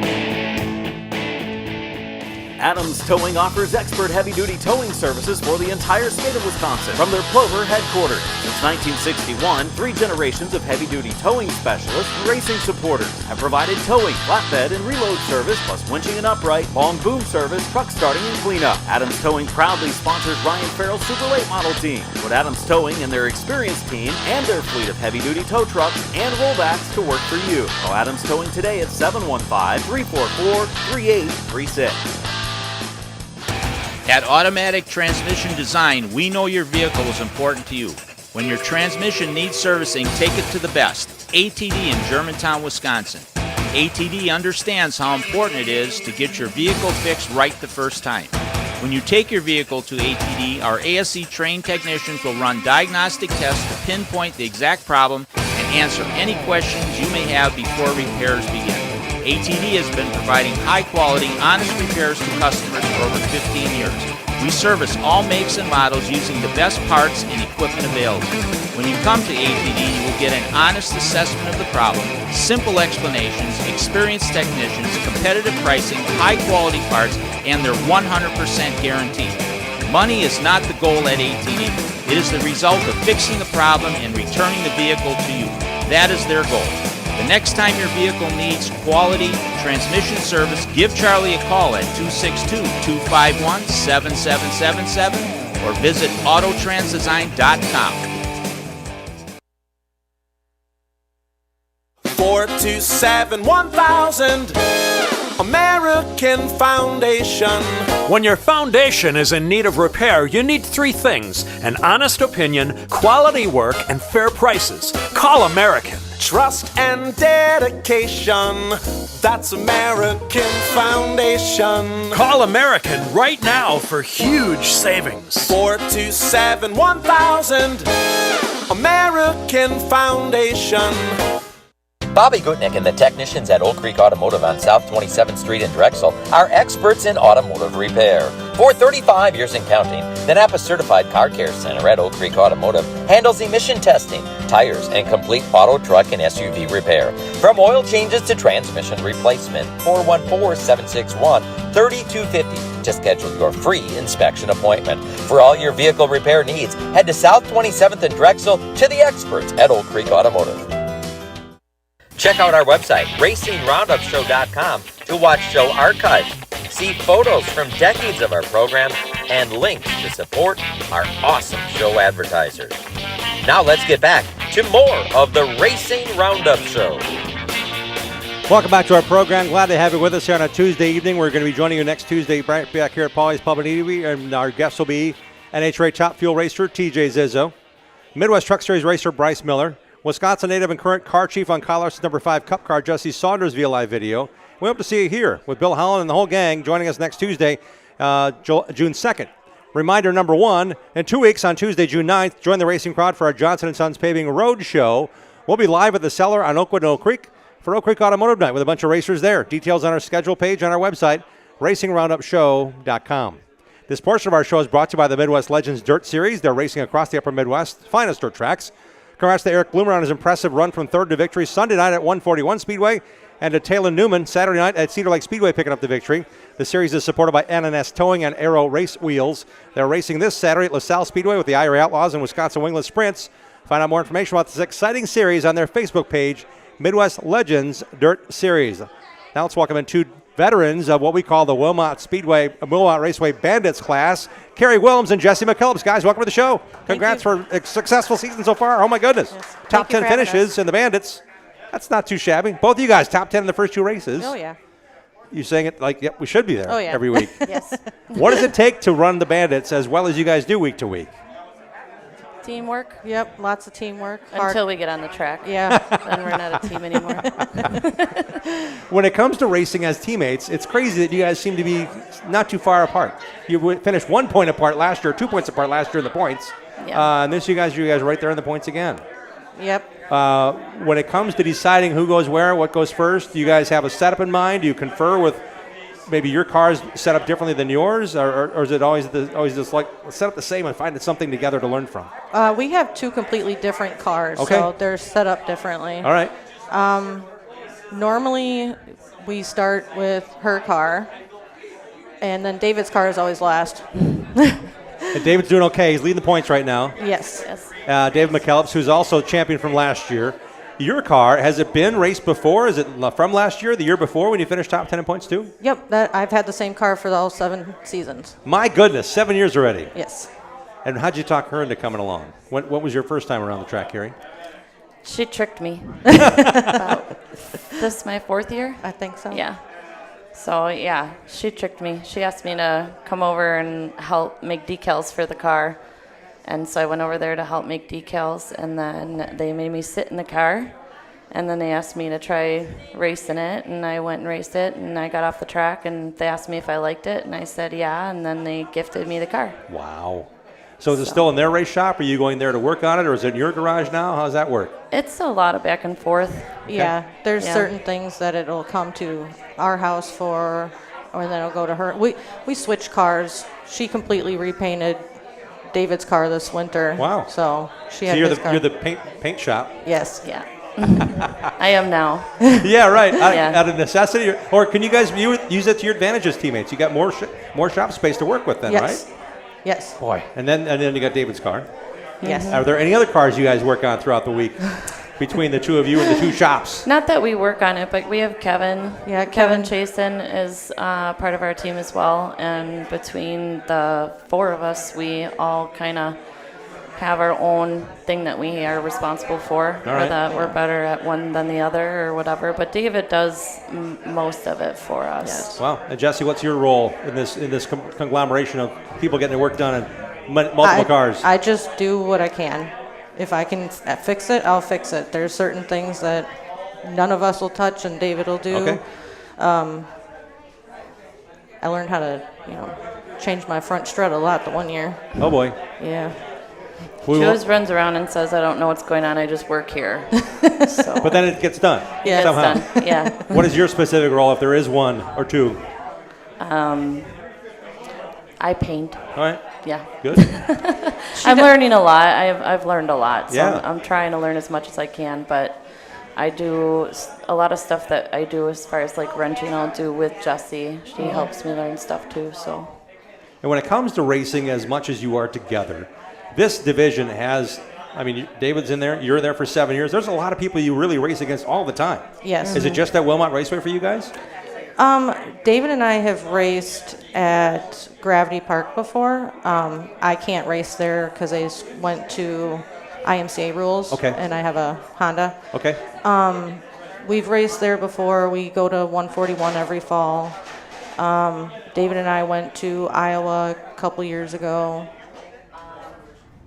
Adams Towing offers expert heavy-duty towing services for the entire state of Wisconsin from their Plover headquarters. Since 1961, 3 generations of heavy-duty towing specialists and racing supporters have provided towing, flatbed, and reload service, plus winching and upright, long boom service, truck starting, and cleanup. Adams Towing proudly sponsors Ryan Farrell's Super Late Model team. Put Adams Towing and their experienced team and their fleet of heavy-duty tow trucks and rollbacks to work for you. Call Adams Towing today at 715-344-3836. At Automatic Transmission Design, we know your vehicle is important to you. When your transmission needs servicing, take it to the best. ATD in Germantown, Wisconsin. ATD understands how important it is to get your vehicle fixed right the first time. When you take your vehicle to ATD, our ASE trained technicians will run diagnostic tests to pinpoint the exact problem and answer any questions you may have before repairs begin. ATD has been providing high-quality, honest repairs to customers for over 15 years. We service all makes and models using the best parts and equipment available. When you come to ATD, you will get an honest assessment of the problem, simple explanations, experienced technicians, competitive pricing, high-quality parts, and their 100% guarantee. Money is not the goal at ATD. It is the result of fixing the problem and returning the vehicle to you. That is their goal. The next time your vehicle needs quality transmission service, give Charlie a call at 262-251-7777 or visit autotransdesign.com. 427-1000 American Foundation. When your foundation is in need of repair, you need 3 things: an honest opinion, quality work, and fair prices. Call American. Trust and dedication. That's American Foundation. Call American right now for huge savings. 427-1000 American Foundation. Bobby Gutnick and the technicians at Oak Creek Automotive on South 27th Street in Drexel are experts in automotive repair. For 35 years and counting, the Napa Certified Car Care Center at Oak Creek Automotive handles emission testing, tires, and complete auto, truck, and SUV repair. From oil changes to transmission replacement. 414-761-3250 to schedule your free inspection appointment. For all your vehicle repair needs, head to South 27th in Drexel to the experts at Oak Creek Automotive. Check out our website, RacingRoundupShow.com, to watch show archives, see photos from decades of our program, and links to support our awesome show advertisers. Now let's get back to more of the Racing Roundup Show. Welcome back to our program. Glad to have you with us here on a Tuesday evening. We're going to be joining you next Tuesday right back here at Paulie's Pub and Eatery, and our guests will be NHRA Top Fuel Racer TJ Zizzo, Midwest Truck Series Racer Bryce Miller, Wisconsin native and current car chief on Kyle Larson's number 5 Cup car, Jesse Saunders, via live video. We hope to see you here with Bill Holland and the whole gang joining us next Tuesday, June 2nd. Reminder number 1, in 2 weeks on Tuesday, June 9th, join the racing crowd for our Johnson & Sons Paving Road Show. We'll be live at the Cellar on Oakwood and Oak Creek for Oak Creek Automotive Night with a bunch of racers there. Details on our schedule page on our website, RacingRoundupShow.com. This portion of our show is brought to you by the Midwest Legends Dirt Series. They're racing across the upper Midwest's finest dirt tracks. Congrats to Eric Bloomer on his impressive run from 3rd to victory Sunday night at 141 Speedway, and to Taylor Newman Saturday night at Cedar Lake Speedway picking up the victory. The series is supported by N&S Towing and Aero Race Wheels. They're racing this Saturday at LaSalle Speedway with the IRA Outlaws and Wisconsin Wingless Sprints. Find out more information about this exciting series on their Facebook page, Midwest Legends Dirt Series. Now let's welcome in 2 veterans of what we call the Wilmot Raceway Bandits class, Kerry Williams and Jesse McKellips. Guys, welcome to the show. Congrats for a successful season so far. Oh, my goodness. Yes. Top 10 finishes in the Bandits. That's not too shabby. Both of you guys, top 10 in the first 2 races. Oh, yeah. You're saying it like, yep, we should be there Oh, yeah. every week. Yes. What does it take to run the Bandits as well as you guys do week to week? Teamwork. Yep, lots of teamwork. Until we get on the track. Yeah. Then we're not a team anymore. When it comes to racing as teammates, it's crazy that you guys seem to be not too far apart. You finished 1 point apart last year, 2 points apart last year in the points. Yeah. And this you guys are right there in the points again. Yep. When it comes to deciding who goes where, what goes first, do you guys have a setup in mind? Do you confer with maybe your car's set up differently than yours, or is it always just like set up the same and find something together to learn from? We have 2 completely different cars, Okay. so they're set up differently. All right. Normally, we start with her car, and then David's car is always last. And David's doing okay. He's leading the points right now. Yes. David McKellips, who's also champion from last year. Your car, has it been raced before? Is it from last year, the year before, when you finished top 10 in points too? Yep, I've had the same car for all 7 seasons. My goodness, 7 years already. Yes. And how'd you talk her into coming along? What was your first time around the track, Carrie? She tricked me. This is my 4th year? I think so. Yeah. So, yeah, she tricked me. She asked me to come over and help make decals for the car. And so I went over there to help make decals, and then they made me sit in the car, and then they asked me to try racing it, and I went and raced it, and I got off the track, and they asked me if I liked it, and I said yeah, and then they gifted me the car. Wow. So is it still in their race shop? Are you going there to work on it, or is it in your garage now? How does that work? It's a lot of back and forth. Yeah, there's certain things that it'll come to our house for, or then it'll go to her. We switched cars. She completely repainted David's car this winter. Wow. So she had you're his the car. you're the paint shop. Yes. Yeah. I am now. Yeah, right. Yeah. Out of necessity, or can you guys use it to your advantage as teammates? You got more shop space to work with, then, Yes. right? Yes. Boy, and then you got David's car. Yes. Are there any other cars you guys work on throughout the week between the 2 of you and the 2 shops? Not that we work on it, but we have Kevin. Yeah, Kevin Chasen is part of our team as well. And between the 4 of us, we all kind of have our own thing that we are responsible for, All or right. that we're better at one than the other or whatever. But David does most of it for us. Wow. And Jesse, what's your role in this conglomeration of people getting their work done and multiple cars? I just do what I can. If I can fix it, I'll fix it. There's certain things that none of us will touch and David will do. Okay. I learned how to, change my front strut a lot the one year. Oh boy. Yeah. She always runs around and says, I don't know what's going on, I just work here. So. But then it gets done. Yeah, somehow. it's done. Yeah. What is your specific role, if there is one or 2? I paint. All right. Yeah. Good. I'm learning a lot. I've learned a lot. So Yeah. I'm trying to learn as much as I can, but I do a lot of stuff that I do as far as like wrenching, I'll do with Jessie. She helps me learn stuff too, so. And when it comes to racing, as much as you are together, this division has, David's in there, you're there for 7 years. There's a lot of people you really race against all the time. Yes. Is it just at Wilmot Raceway for you guys? David and I have raced at Gravity Park before. I can't race there because I went to IMCA rules. Okay. And I have a Honda. Okay. We've raced there before. We go to 141 every fall. David and I went to Iowa a couple years ago.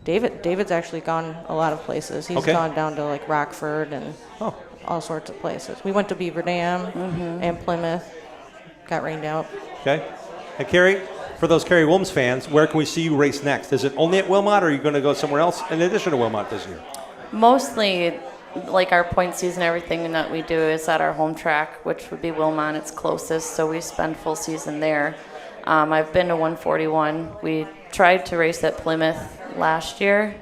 David's actually gone a lot of places. He's gone down to like Rockford and all sorts of places. We went to Beaver Dam and Plymouth. Got rained out. Okay. And Carrie, for those Carrie Wilms fans, where can we see you race next? Is it only at Wilmot, or are you going to go somewhere else in addition to Wilmot this year? Mostly, like our point season, everything that we do is at our home track, which would be Wilmot. It's closest, so we spend full season there. I've been to 141. We tried to race at Plymouth last year.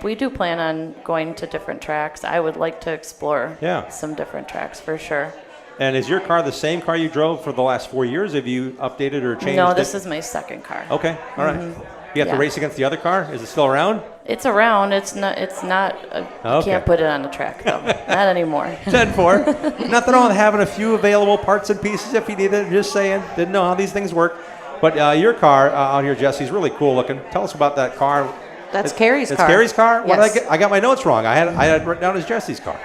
We do plan on going to different tracks. I would like to explore some different tracks for sure. And is your car the same car you drove for the last 4 years? Have you updated or changed No, it? this is my second car. Okay, all right. You have to race against the other car? Is it still around? It's around. It's not. You can't put it on the track though. Not anymore. 10-4. Nothing wrong with having a few available parts and pieces if you need it. Just saying. Didn't know how these things work. But your car out here, Jesse, is really cool looking. Tell us about that car. That's Carrie's car. It's Carrie's car? What Yes. did I got my notes wrong. I had it written down as Jesse's car.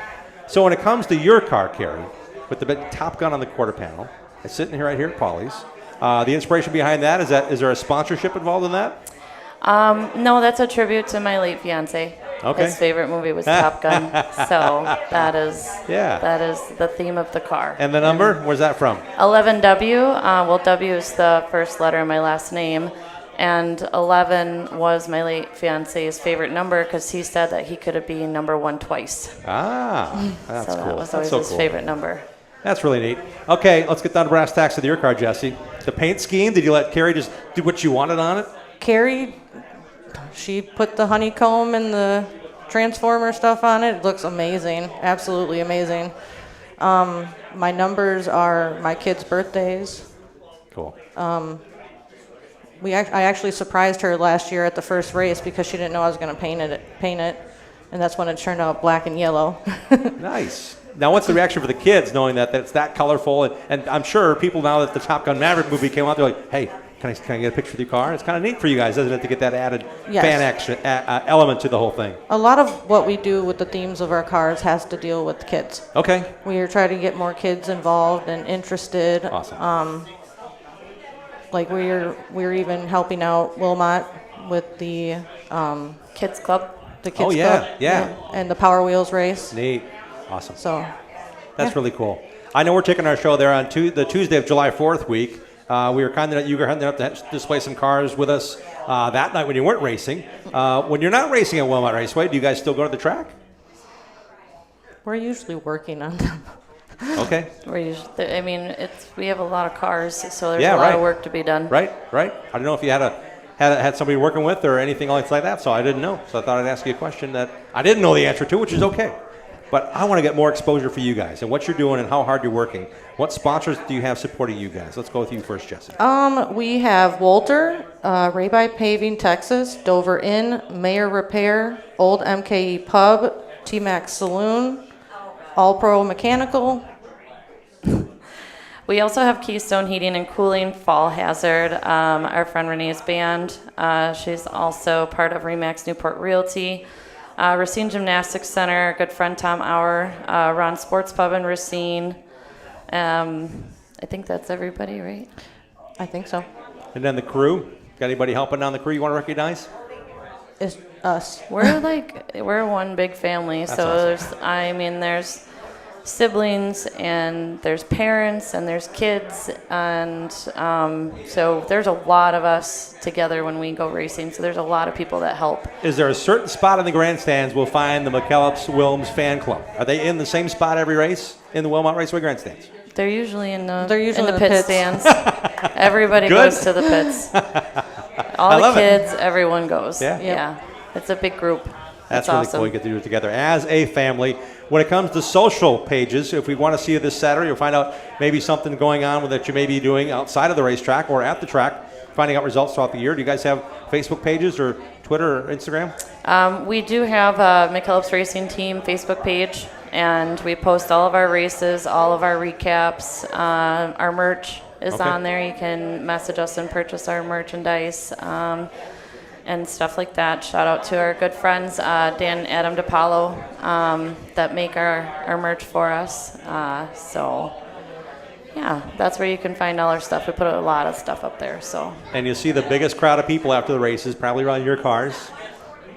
So when it comes to your car, Carrie, with the big Top Gun on the quarter panel, it's sitting here right here at Polly's. The inspiration behind that, is there a sponsorship involved in that? No, that's a tribute to my late fiance. Okay. His favorite movie was Top Gun, so that is the theme of the car. And the number, where's that from? 11W. Well, W is the first letter of my last name, and 11 was my late fiance's favorite number because he said that he could be number 1 twice. That's so cool. that was always his favorite number. That's really neat. Okay, let's get down to brass tacks with your car, Jesse. The paint scheme, did you let Carrie just do what you wanted on it? Carrie, she put the honeycomb and the transformer stuff on it. It looks amazing, absolutely amazing. My numbers are my kids' birthdays. Cool. I actually surprised her last year at the first race because she didn't know I was going to paint it, and that's when it turned out black and yellow. Nice. Now, what's the reaction for the kids knowing that it's that colorful? And I'm sure people now that the Top Gun Maverick movie came out, they're like, hey, can I get a picture with your car? It's kind of neat for you guys, isn't it, to get that added fan action element to the whole thing? A lot of what we do with the themes of our cars has to deal with kids. Okay. We are trying to get more kids involved and interested. Awesome. Like we're even helping out Wilmot with the Kids Club. The Kids Club. Yeah. And the Power Wheels race. Neat. Awesome. So that's really cool. I know we're taking our show there on the Tuesday of July 4th week. You were kind enough to display some cars with us that night when you weren't racing. When you're not racing at Wilmot Raceway, do you guys still go to the track? We're usually working on them. Okay. We have a lot of cars, so there's a lot of work to be done. Right. I don't know if you had somebody working with or anything like that, so I didn't know. So I thought I'd ask you a question that I didn't know the answer to, which is okay. But I want to get more exposure for you guys and what you're doing and how hard you're working. What sponsors do you have supporting you guys? Let's go with you first, Jesse. We have Walter, Rayby Paving, Texas, Dover Inn, Mayor Repair, Old MKE Pub, T-Max Saloon, All Pro Mechanical. We also have Keystone Heating and Cooling, Fall Hazard, our friend Renee's band. She's also part of Remax Newport Realty. Racine Gymnastics Center, good friend Tom Auer, Ron Sports Pub in Racine. I think that's everybody, right? I think so. And then the crew. Got anybody helping on the crew you want to recognize? It's us. We're one big family. That's so awesome. there's siblings and there's parents and there's kids and so there's a lot of us together when we go racing. So there's a lot of people that help. Is there a certain spot in the grandstands we'll find the McKellips-Wilms fan club? Are they in the same spot every race in the Wilmot Raceway grandstands? They're usually in the in pit stands. Everybody goes to the pits. All the kids, everyone goes. Yeah. It's a big group. That's really awesome. cool. You get to do it together as a family. When it comes to social pages, if we want to see you this Saturday or find out maybe something going on that you may be doing outside of the racetrack or at the track, finding out results throughout the year, do you guys have Facebook pages or Twitter or Instagram? We do have a McKellips Racing Team Facebook page, and we post all of our races, all of our recaps. Our merch is on there. You can message us and purchase our merchandise. And stuff like that. Shout out to our good friends, Dan and Adam DePaulo, that make our merch for us. That's where you can find all our stuff. We put a lot of stuff up there. And you'll see the biggest crowd of people after the races, probably around your cars.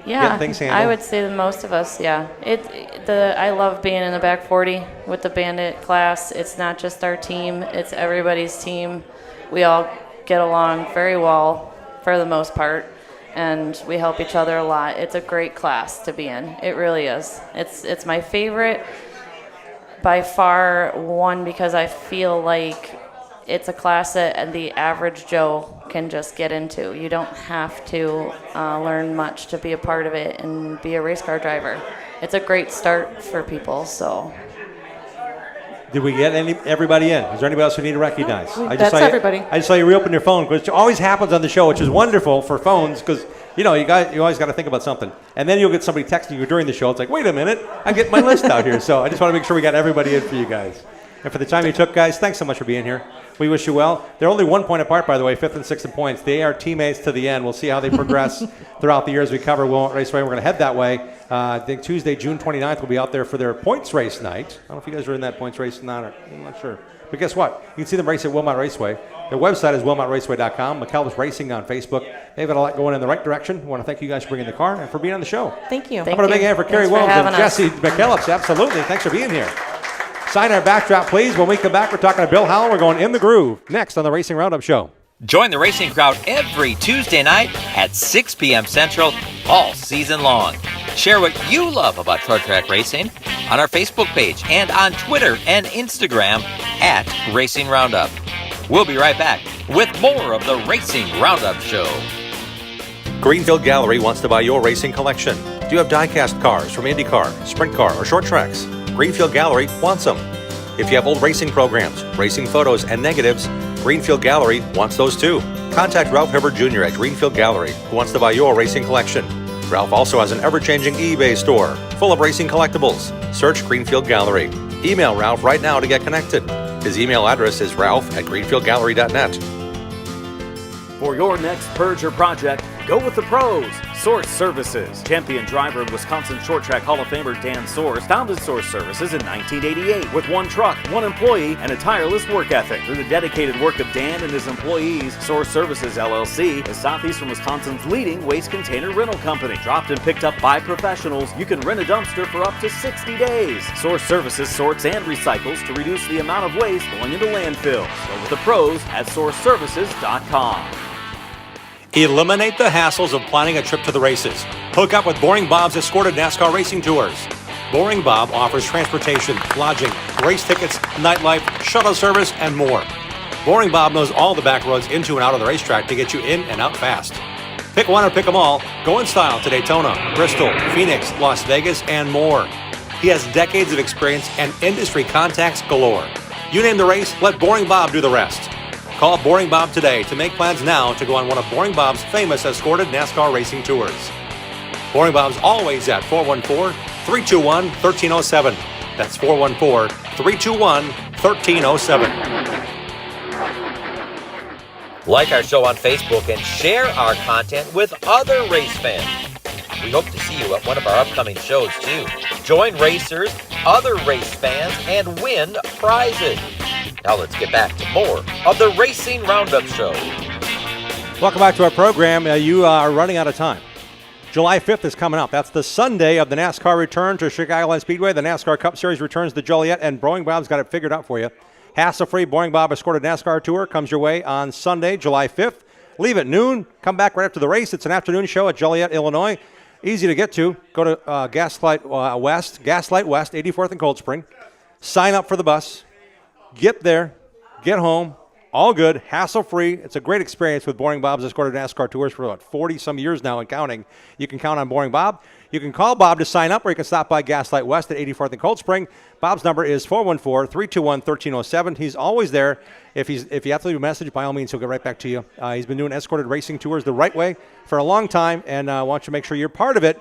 Getting things handled. I would say that most of us, I love being in the back 40 with the Bandit class. It's not just our team, it's everybody's team. We all get along very well for the most part. And we help each other a lot. It's a great class to be in. It really is. It's my favorite by far, one, because I feel like it's a class that the average Joe can just get into. You don't have to learn much to be a part of it and be a race car driver. It's a great start for people. So. Did we get everybody in? Is there anybody else who need to recognize? That's everybody. I just saw you reopen your phone, which always happens on the show, which is wonderful for phones because, you always got to think about something. And then you'll get somebody texting you during the show. It's like, wait a minute, I get my list out here. So I just want to make sure we got everybody in for you guys. And for the time you took, guys, thanks so much for being here. We wish you well. They're only 1 point apart, by the way, 5th and 6th in points. They are teammates to the end. We'll see how they progress throughout the years we cover Wilmot Raceway. We're going to head that way. I think Tuesday, June 29th, we'll be out there for their points race night. I don't know if you guys are in that points race or not. I'm not sure. But guess what? You can see them race at Wilmot Raceway. Their website is wilmotraceway.com. McKelvis Racing on Facebook. They've got a lot going in the right direction. We want to thank you guys for bringing the car and for being on the show. Thank you. How about a big hand for Kerry Williams and Jesse McKellips? Absolutely. Thanks for being here. Sign our backdrop, please. When we come back, we're talking to Bill Howell. We're going in the groove next on the Racing Roundup Show. Join the racing crowd every Tuesday night at 6 p.m. Central all season long. Share what you love about short track racing on our Facebook page and on Twitter and Instagram at Racing Roundup. We'll be right back with more of the Racing Roundup Show. Greenfield Gallery wants to buy your racing collection. Do you have die-cast cars from IndyCar, Sprint Car, or short tracks? Greenfield Gallery wants them. If you have old racing programs, racing photos, and negatives, Greenfield Gallery wants those too. Contact Ralph Hibbert Jr. at Greenfield Gallery, who wants to buy your racing collection. Ralph also has an ever-changing eBay store full of racing collectibles. Search Greenfield Gallery. Email Ralph right now to get connected. His email address is ralph@greenfieldgallery.net. For your next purge or project, go with the pros. Source Services. Champion driver and Wisconsin Short Track Hall of Famer Dan Source founded Source Services in 1988 with 1 truck, 1 employee, and a tireless work ethic. Through the dedicated work of Dan and his employees, Source Services LLC is Southeastern Wisconsin's leading waste container rental company. Dropped and picked up by professionals, you can rent a dumpster for up to 60 days. Source Services sorts and recycles to reduce the amount of waste going into landfills. Go with the pros at sourceservices.com. Eliminate the hassles of planning a trip to the races. Hook up with Boring Bob's escorted NASCAR racing tours. Boring Bob offers transportation, lodging, race tickets, nightlife, shuttle service, and more. Boring Bob knows all the back roads into and out of the racetrack to get you in and out fast. Pick one or pick them all. Go in style to Daytona, Bristol, Phoenix, Las Vegas, and more. He has decades of experience and industry contacts galore. You name the race, let Boring Bob do the rest. Call Boring Bob today to make plans now to go on one of Boring Bob's famous escorted NASCAR racing tours. Boring Bob's always at 414-321-1307. That's 414-321-1307. Like our show on Facebook and share our content with other race fans. We hope to see you at one of our upcoming shows too. Join racers, other race fans, and win prizes. Now let's get back to more of the Racing Roundup Show. Welcome back to our program. You are running out of time. July 5th is coming up. That's the Sunday of the NASCAR return to Chicagoland Speedway. The NASCAR Cup Series returns to Joliet, and Boring Bob's got it figured out for you. Hassle-free Boring Bob escorted NASCAR tour comes your way on Sunday, July 5th. Leave at noon. Come back right after the race. It's an afternoon show at Joliet, Illinois. Easy to get to. Go to Gaslight West, 84th and Cold Spring. Sign up for the bus. Get there, get home, all good, hassle-free. It's a great experience with Boring Bob's escorted NASCAR tours for about 40-some years now and counting. You can count on Boring Bob. You can call Bob to sign up, or you can stop by Gaslight West at 84th and Cold Spring. Bob's number is 414-321-1307. He's always there. If you have to leave a message, by all means, he'll get right back to you. He's been doing escorted racing tours the right way for a long time, and I want you to make sure you're part of it.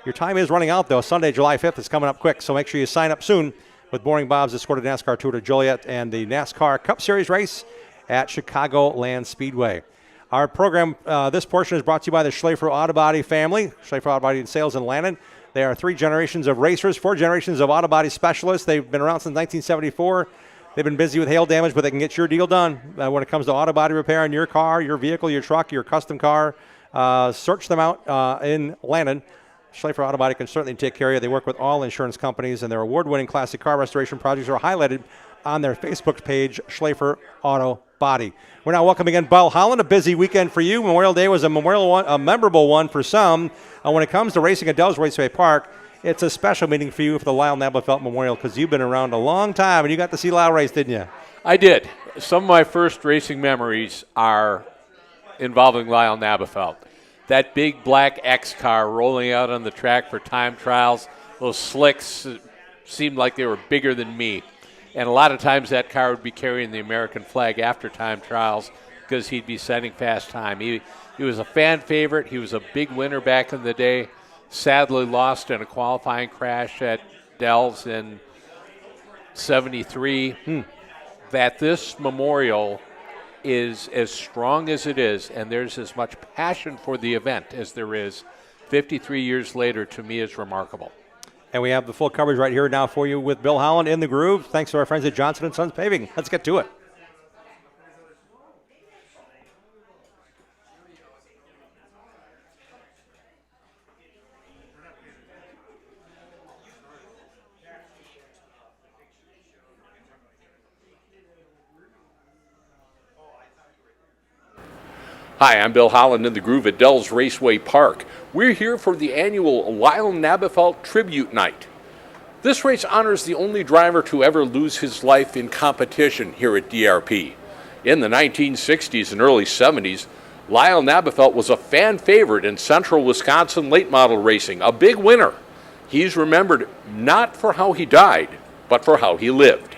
Your time is running out, though. Sunday, July 5th is coming up quick, so make sure you sign up soon with Boring Bob's escorted NASCAR tour to Joliet and the NASCAR Cup Series race at Chicagoland Speedway. Our program, this portion is brought to you by the Schlafer Auto Body family, Schlafer Auto Body and Sales in Lannon. They are 3 generations of racers, 4 generations of auto body specialists. They've been around since 1974. They've been busy with hail damage, but they can get your deal done when it comes to auto body repair on your car, your vehicle, your truck, your custom car. Search them out in Lannon. Schlafer Auto Body can certainly take care of you. They work with all insurance companies, and their award-winning classic car restoration projects are highlighted on their Facebook page, Schlafer Auto Body. We're now welcoming in Bill Holland. A busy weekend for you. Memorial Day was a memorable one for some. When it comes to racing at Dells Raceway Park, it's a special meeting for you for the Lyle Nabelfelt Memorial because you've been around a long time, and you got to see Lyle race, didn't you? I did. Some of my first racing memories are involving Lyle Nabelfelt. That big black X car rolling out on the track for time trials, those slicks seemed like they were bigger than me. And a lot of times that car would be carrying the American flag after time trials because he'd be setting fast time. He was a fan favorite. He was a big winner back in the day. Sadly lost in a qualifying crash at Dells in 73, that this memorial is as strong as it is, and there's as much passion for the event as there is 53 years later, to me is remarkable. And we have the full coverage right here now for you with Bill Holland in the groove. Thanks to our friends at Johnson & Sons Paving. Let's get to it. Hi, I'm Bill Holland in the groove at Dell's Raceway Park. We're here for the annual Lyle Nabafelt Tribute Night. This race honors the only driver to ever lose his life in competition here at DRP. In the 1960s and early 70s, Lyle Nabafelt was a fan favorite in central Wisconsin late model racing, a big winner. He's remembered not for how he died, but for how he lived.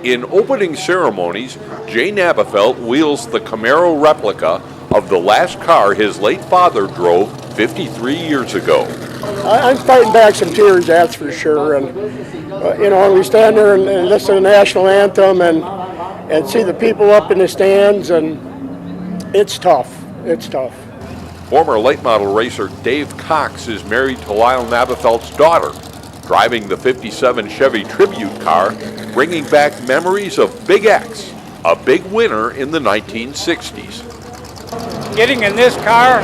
In opening ceremonies, Jay Nabafelt wheels the Camaro replica of the last car his late father drove 53 years ago. I'm fighting back some tears, that's for sure. And when we stand there and listen to the national anthem and see the people up in the stands, and it's tough. It's tough. Former late model racer Dave Cox is married to Lyle Nabafelt's daughter, driving the 57 Chevy Tribute car, bringing back memories of Big X, a big winner in the 1960s. Getting in this car,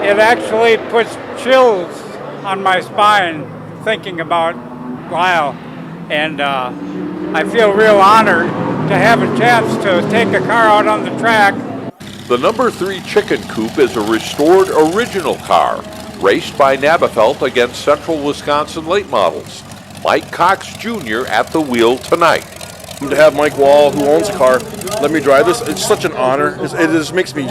it actually puts chills on my spine thinking about Lyle. And I feel real honored to have a chance to take a car out on the track. The number 3 Chicken Coupe is a restored original car, raced by Nabafelt against central Wisconsin late models. Mike Cox Jr. at the wheel tonight. To have Mike Wall, who owns the car, let me drive this, it's such an honor. It makes me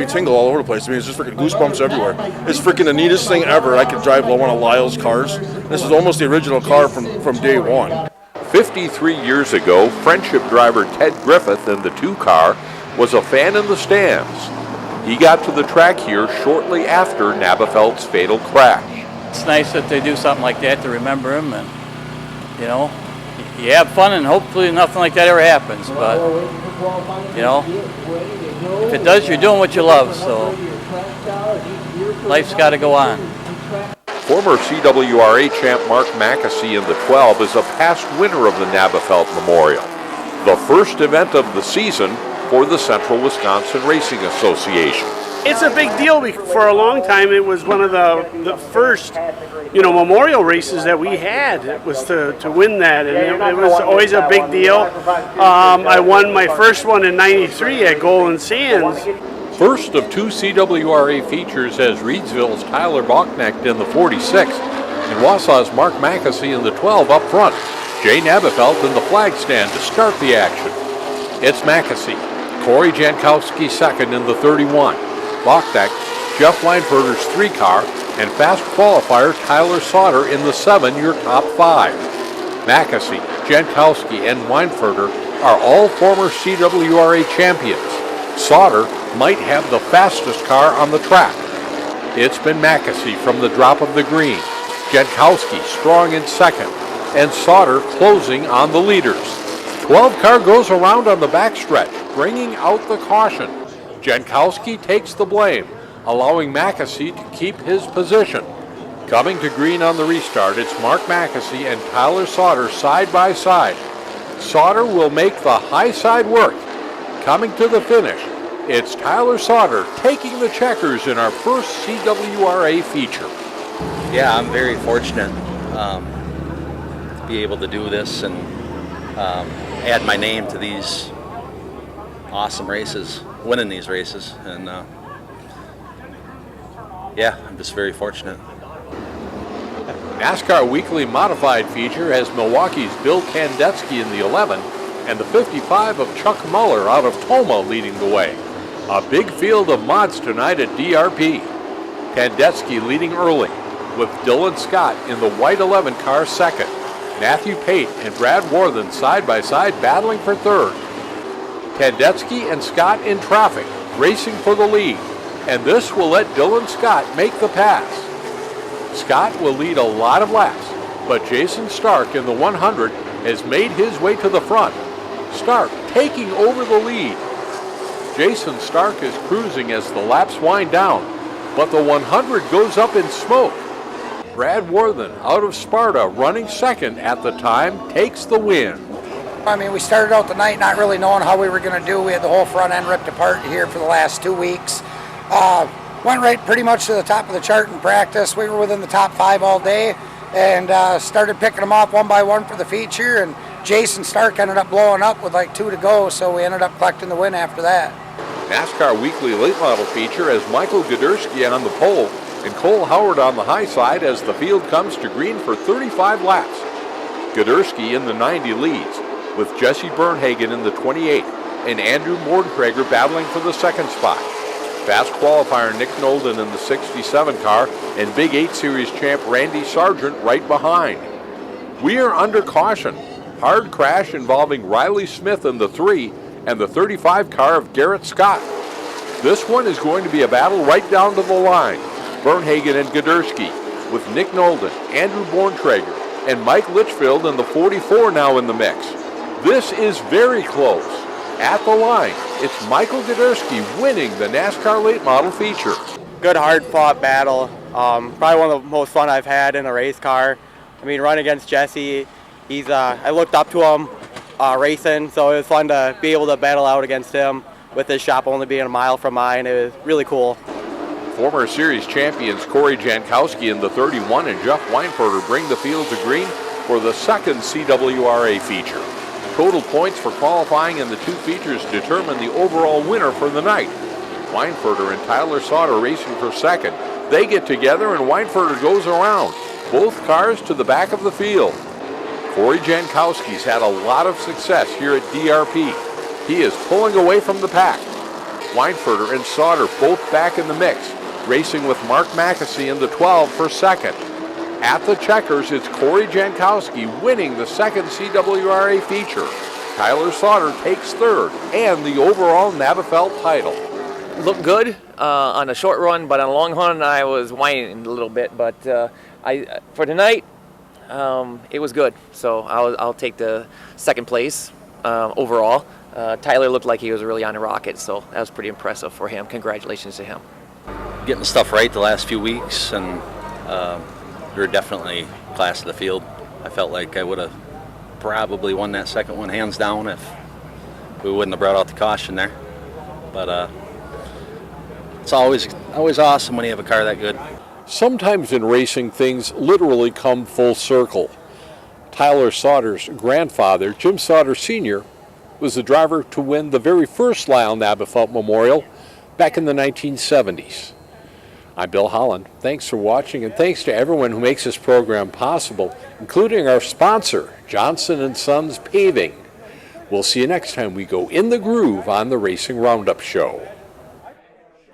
tingle all over the place. I mean, it's just freaking goosebumps everywhere. It's freaking the neatest thing ever. I could drive one of Lyle's cars. This is almost the original car from day one. 53 years ago, Friendship driver Ted Griffith in the 2 car was a fan in the stands. He got to the track here shortly after Nabafelt's fatal crash. It's nice that they do something like that to remember him, and you have fun, and hopefully nothing like that ever happens. But if it does, you're doing what you love, so life's got to go on. Former CWRA champ Mark Mackesy in the 12 is a past winner of the Nabafelt Memorial, the first event of the season for the Central Wisconsin Racing Association. It's a big deal. For a long time, it was one of the first, memorial races that we had. It was to win that, and it was always a big deal. I won my first one in '93 at Golden Sands. First of 2 CWRA features as Reedsville's Tyler Bachnecht in the 46 and Wausau's Mark Mackesy in the 12 up front. Jay Nabafelt in the flag stand to start the action. It's Mackesy, Corey Jankowski second in the 31. Bachnecht, Jeff Weinferter's 3 car, and fast qualifier Tyler Sauter in the 7, your top 5. Mackesy, Jankowski, and Weinferter are all former CWRA champions. Sauter might have the fastest car on the track. It's been Mackesy from the drop of the green, Jankowski strong in second, and Sauter closing on the leaders. 12 car goes around on the backstretch, bringing out the caution. Jankowski takes the blame, allowing Mackesy to keep his position. Coming to green on the restart, it's Mark Mackesy and Tyler Sauter side by side. Sauter will make the high side work. Coming to the finish, it's Tyler Sauter taking the checkers in our first CWRA feature. Yeah, I'm very fortunate to be able to do this and add my name to these awesome races, winning these races, and I'm just very fortunate. NASCAR Weekly Modified feature has Milwaukee's Bill Kandetsky in the 11 and the 55 of Chuck Muller out of Toma leading the way. A big field of mods tonight at DRP. Kandetsky leading early with Dylan Scott in the white 11 car second. Matthew Pate and Brad Worthen side by side battling for third. Kandetsky and Scott in traffic, racing for the lead, and this will let Dylan Scott make the pass. Scott will lead a lot of laps, but Jason Stark in the 100 has made his way to the front. Stark taking over the lead. Jason Stark is cruising as the laps wind down, but the 100 goes up in smoke. Brad Worthen out of Sparta running second at the time takes the win. I mean, we started out the night not really knowing how we were going to do. We had the whole front end ripped apart here for the last 2 weeks. Went right pretty much to the top of the chart in practice. We were within the top 5 all day and started picking them off one by one for the feature. And Jason Stark ended up blowing up with like 2 to go, so we ended up collecting the win after that. NASCAR Weekly Late Model feature has Michael Gudersky on the pole and Cole Howard on the high side as the field comes to green for 35 laps. Gudersky in the 90 leads, with Jesse Bernhagen in the 28 and Andrew Mordenkrager battling for the second spot. Fast qualifier Nick Nolden in the 67 car and Big 8 Series champ Randy Sargent right behind. We are under caution. Hard crash involving Riley Smith in the 3 and the 35 car of Garrett Scott. This one is going to be a battle right down to the line. Bernhagen and Gudersky with Nick Nolden, Andrew Borntrager, and Mike Litchfield in the 44 now in the mix. This is very close. At the line, it's Michael Gudersky winning the NASCAR Late Model feature. Good hard-fought battle. Probably one of the most fun I've had in a race car. I mean, running against Jesse, I looked up to him racing, so it was fun to be able to battle out against him with his shop only being a mile from mine. It was really cool. Former series champions Corey Jankowski in the 31 and Jeff Weinfurter bring the field to green for the second CWRA feature. Total points for qualifying in the 2 features determine the overall winner for the night. Weinfurter and Tyler Sauter racing for second. They get together and Weinfurter goes around. Both cars to the back of the field. Corey Jankowski's had a lot of success here at DRP. He is pulling away from the pack. Weinfurter and Sauter both back in the mix, racing with Mark Mackesy in the 12 for second. At the checkers, it's Corey Jankowski winning the second CWRA feature. Tyler Sauter takes third and the overall Navafelt title. Looked good on a short run, but on a long run I was whining a little bit. But for tonight, it was good. So I'll take the second place overall. Tyler looked like he was really on a rocket, so that was pretty impressive for him. Congratulations to him. Getting stuff right the last few weeks, and we were definitely class of the field. I felt like I would have probably won that second one hands down if we wouldn't have brought out the caution there. But it's always awesome when you have a car that good. Sometimes in racing, things literally come full circle. Tyler Sauter's grandfather, Jim Sauter Sr., was the driver to win the very first Lyle Nabafelt Memorial back in the 1970s. I'm Bill Holland. Thanks for watching, and thanks to everyone who makes this program possible, including our sponsor, Johnson & Sons Paving. We'll see you next time we go in the groove on the Racing Roundup Show.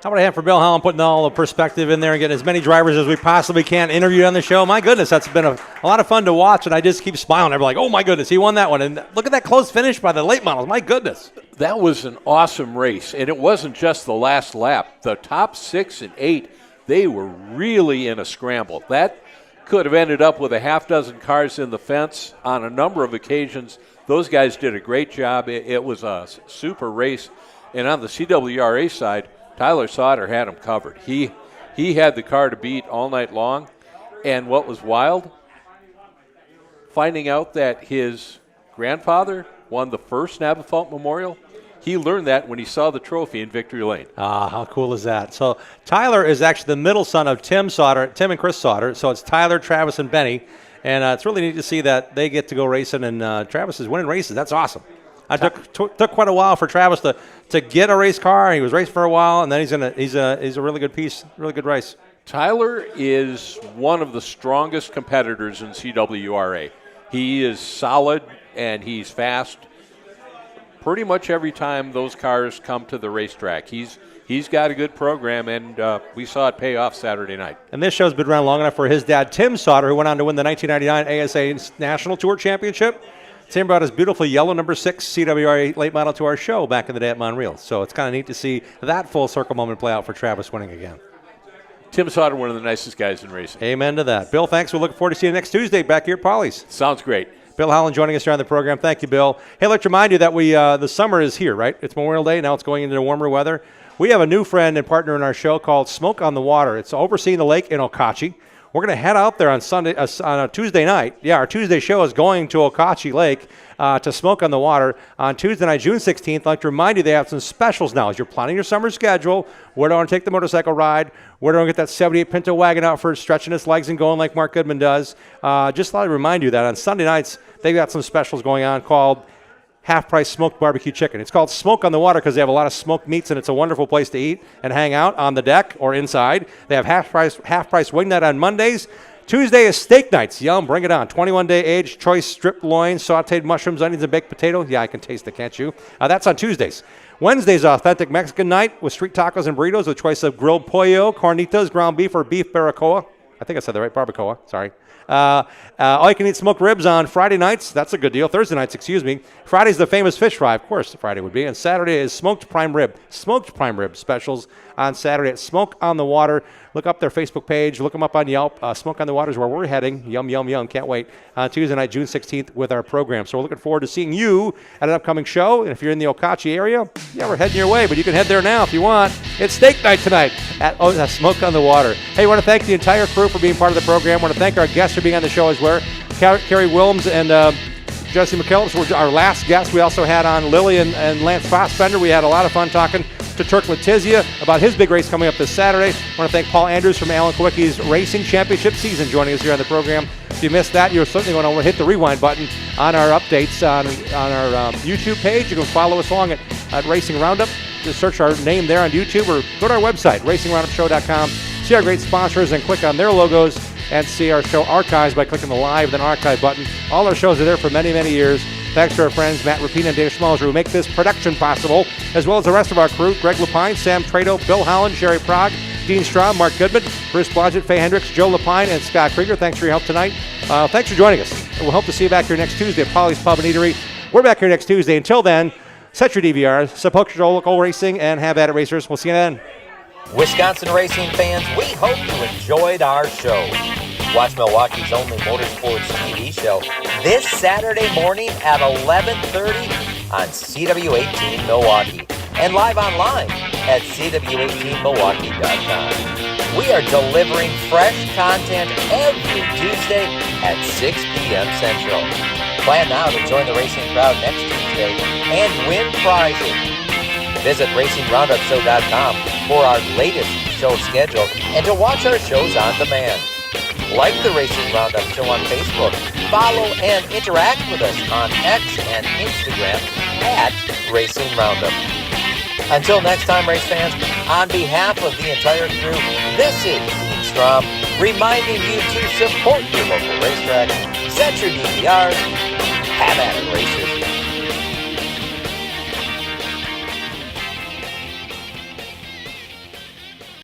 How about a hand for Bill Holland putting all the perspective in there and getting as many drivers as we possibly can interviewed on the show? My goodness, that's been a lot of fun to watch, and I just keep smiling. I'm like, oh my goodness, he won that one. And look at that close finish by the late models. My goodness. That was an awesome race, and it wasn't just the last lap. The top 6 and 8, they were really in a scramble. That could have ended up with a half dozen cars in the fence on a number of occasions. Those guys did a great job. It was a super race. And on the CWRA side, Tyler Sauter had him covered. He had the car to beat all night long. And what was wild, finding out that his grandfather won the first Nabafelt Memorial, he learned that when he saw the trophy in Victory Lane. Ah, how cool is that? So Tyler is actually the middle son of Tim and Chris Sauter. So it's Tyler, Travis, and Benny. And it's really neat to see that they get to go racing, and Travis is winning races. That's awesome. It took quite a while for Travis to get a race car. He was racing for a while, and then he's a really good piece, really good race. Tyler is one of the strongest competitors in CWRA. He is solid and he's fast. Pretty much every time those cars come to the racetrack, he's got a good program, and we saw it pay off Saturday night. And this show's been around long enough for his dad, Tim Sauter, who went on to win the 1999 ASA National Tour Championship. Tim brought his beautiful yellow number 6 CWRA late model to our show back in the day at Monreal. So it's kind of neat to see that full circle moment play out for Travis winning again. Tim Sauter, one of the nicest guys in racing. Amen to that. Bill, thanks. We're looking forward to seeing you next Tuesday back here at Polly's. Sounds great. Bill Holland joining us here on the program. Thank you, Bill. Hey, let's remind you that the summer is here, right? It's Memorial Day. Now it's going into warmer weather. We have a new friend and partner in our show called Smoke on the Water. It's overseeing the lake in Okauchee. We're going to head out there on a Tuesday night. Yeah, our Tuesday show is going to Okauchee Lake to Smoke on the Water on Tuesday night, June 16th. I'd like to remind you they have some specials now. As you're planning your summer schedule, where do I want to take the motorcycle ride? Where do I get that 78 Pinto wagon out for stretching its legs and going like Mark Goodman does? Just thought I'd remind you that on Sunday nights, they've got some specials going on called half-price smoked barbecue chicken. It's called Smoke on the Water because they have a lot of smoked meats, and it's a wonderful place to eat and hang out on the deck or inside. They have half-price wing night on Mondays. Tuesday is steak nights. Yum, bring it on. 21-day aged choice strip loin, sautéed mushrooms, onions, and baked potato. Yeah, I can taste it, can't you? That's on Tuesdays. Wednesday's authentic Mexican night with street tacos and burritos with choice of grilled pollo, carnitas, ground beef, or beef barbacoa. I think I said the right, barbacoa. Sorry. All you can eat smoked ribs on Friday nights. That's a good deal. Thursday nights, excuse me. Friday's the famous fish fry. Of course, Friday would be. And Saturday is smoked prime rib. Smoked prime rib specials on Saturday at Smoke on the Water. Look up their Facebook page. Look them up on Yelp. Smoke on the Water is where we're heading. Yum, yum, yum. Can't wait. On Tuesday night, June 16th with our program. So we're looking forward to seeing you at an upcoming show. And if you're in the Okauchee area, yeah, we're heading your way. But you can head there now if you want. It's steak night tonight at Smoke on the Water. Hey, I want to thank the entire crew for being part of the program. I want to thank our guests for being on the show as well. Carrie Wilms and Jesse McKellips were our last guests. We also had on Lily and Lance Fassbender. We had a lot of fun talking to Turk Letizia about his big race coming up this Saturday. I want to thank Paul Andrews from Alan Kowicki's Racing Championship season joining us here on the program. If you missed that, you're certainly going to hit the rewind button on our updates on our YouTube page. You can follow us along at Racing Roundup. Just search our name there on YouTube or go to our website, racingroundupshow.com. See our great sponsors and click on their logos and see our show archives by clicking the live then archive button. All our shows are there for many, many years. Thanks to our friends Matt Rapina and Dave Schmalzer who make this production possible, as well as the rest of our crew, Greg Lapine, Sam Trado, Bill Holland, Sherry Prague, Dean Straub, Mark Goodman, Bruce Blodgett, Faye Hendricks, Joe Lapine, and Scott Krieger. Thanks for your help tonight. Thanks for joining us. We'll hope to see you back here next Tuesday at Polly's Pub and Eatery. We're back here next Tuesday. Until then, set your DVRs, support your local racing, and have at it, racers. We'll see you then. Wisconsin racing fans, we hope you enjoyed our show. Watch Milwaukee's only motorsports TV show this Saturday morning at 11:30 on CW18 Milwaukee and live online at CW18Milwaukee.com. We are delivering fresh content every Tuesday at 6 p.m. Central. Plan now to join the racing crowd next Tuesday and win prizes. Visit RacingRoundUpShow.com for our latest show schedule and to watch our shows on demand. Like the Racing Roundup Show on Facebook. Follow and interact with us on X and Instagram at Racing Roundup. Until next time, race fans, on behalf of the entire crew, this is Dean Strom reminding you to support your local racetrack, set your DVRs, have at it, racers.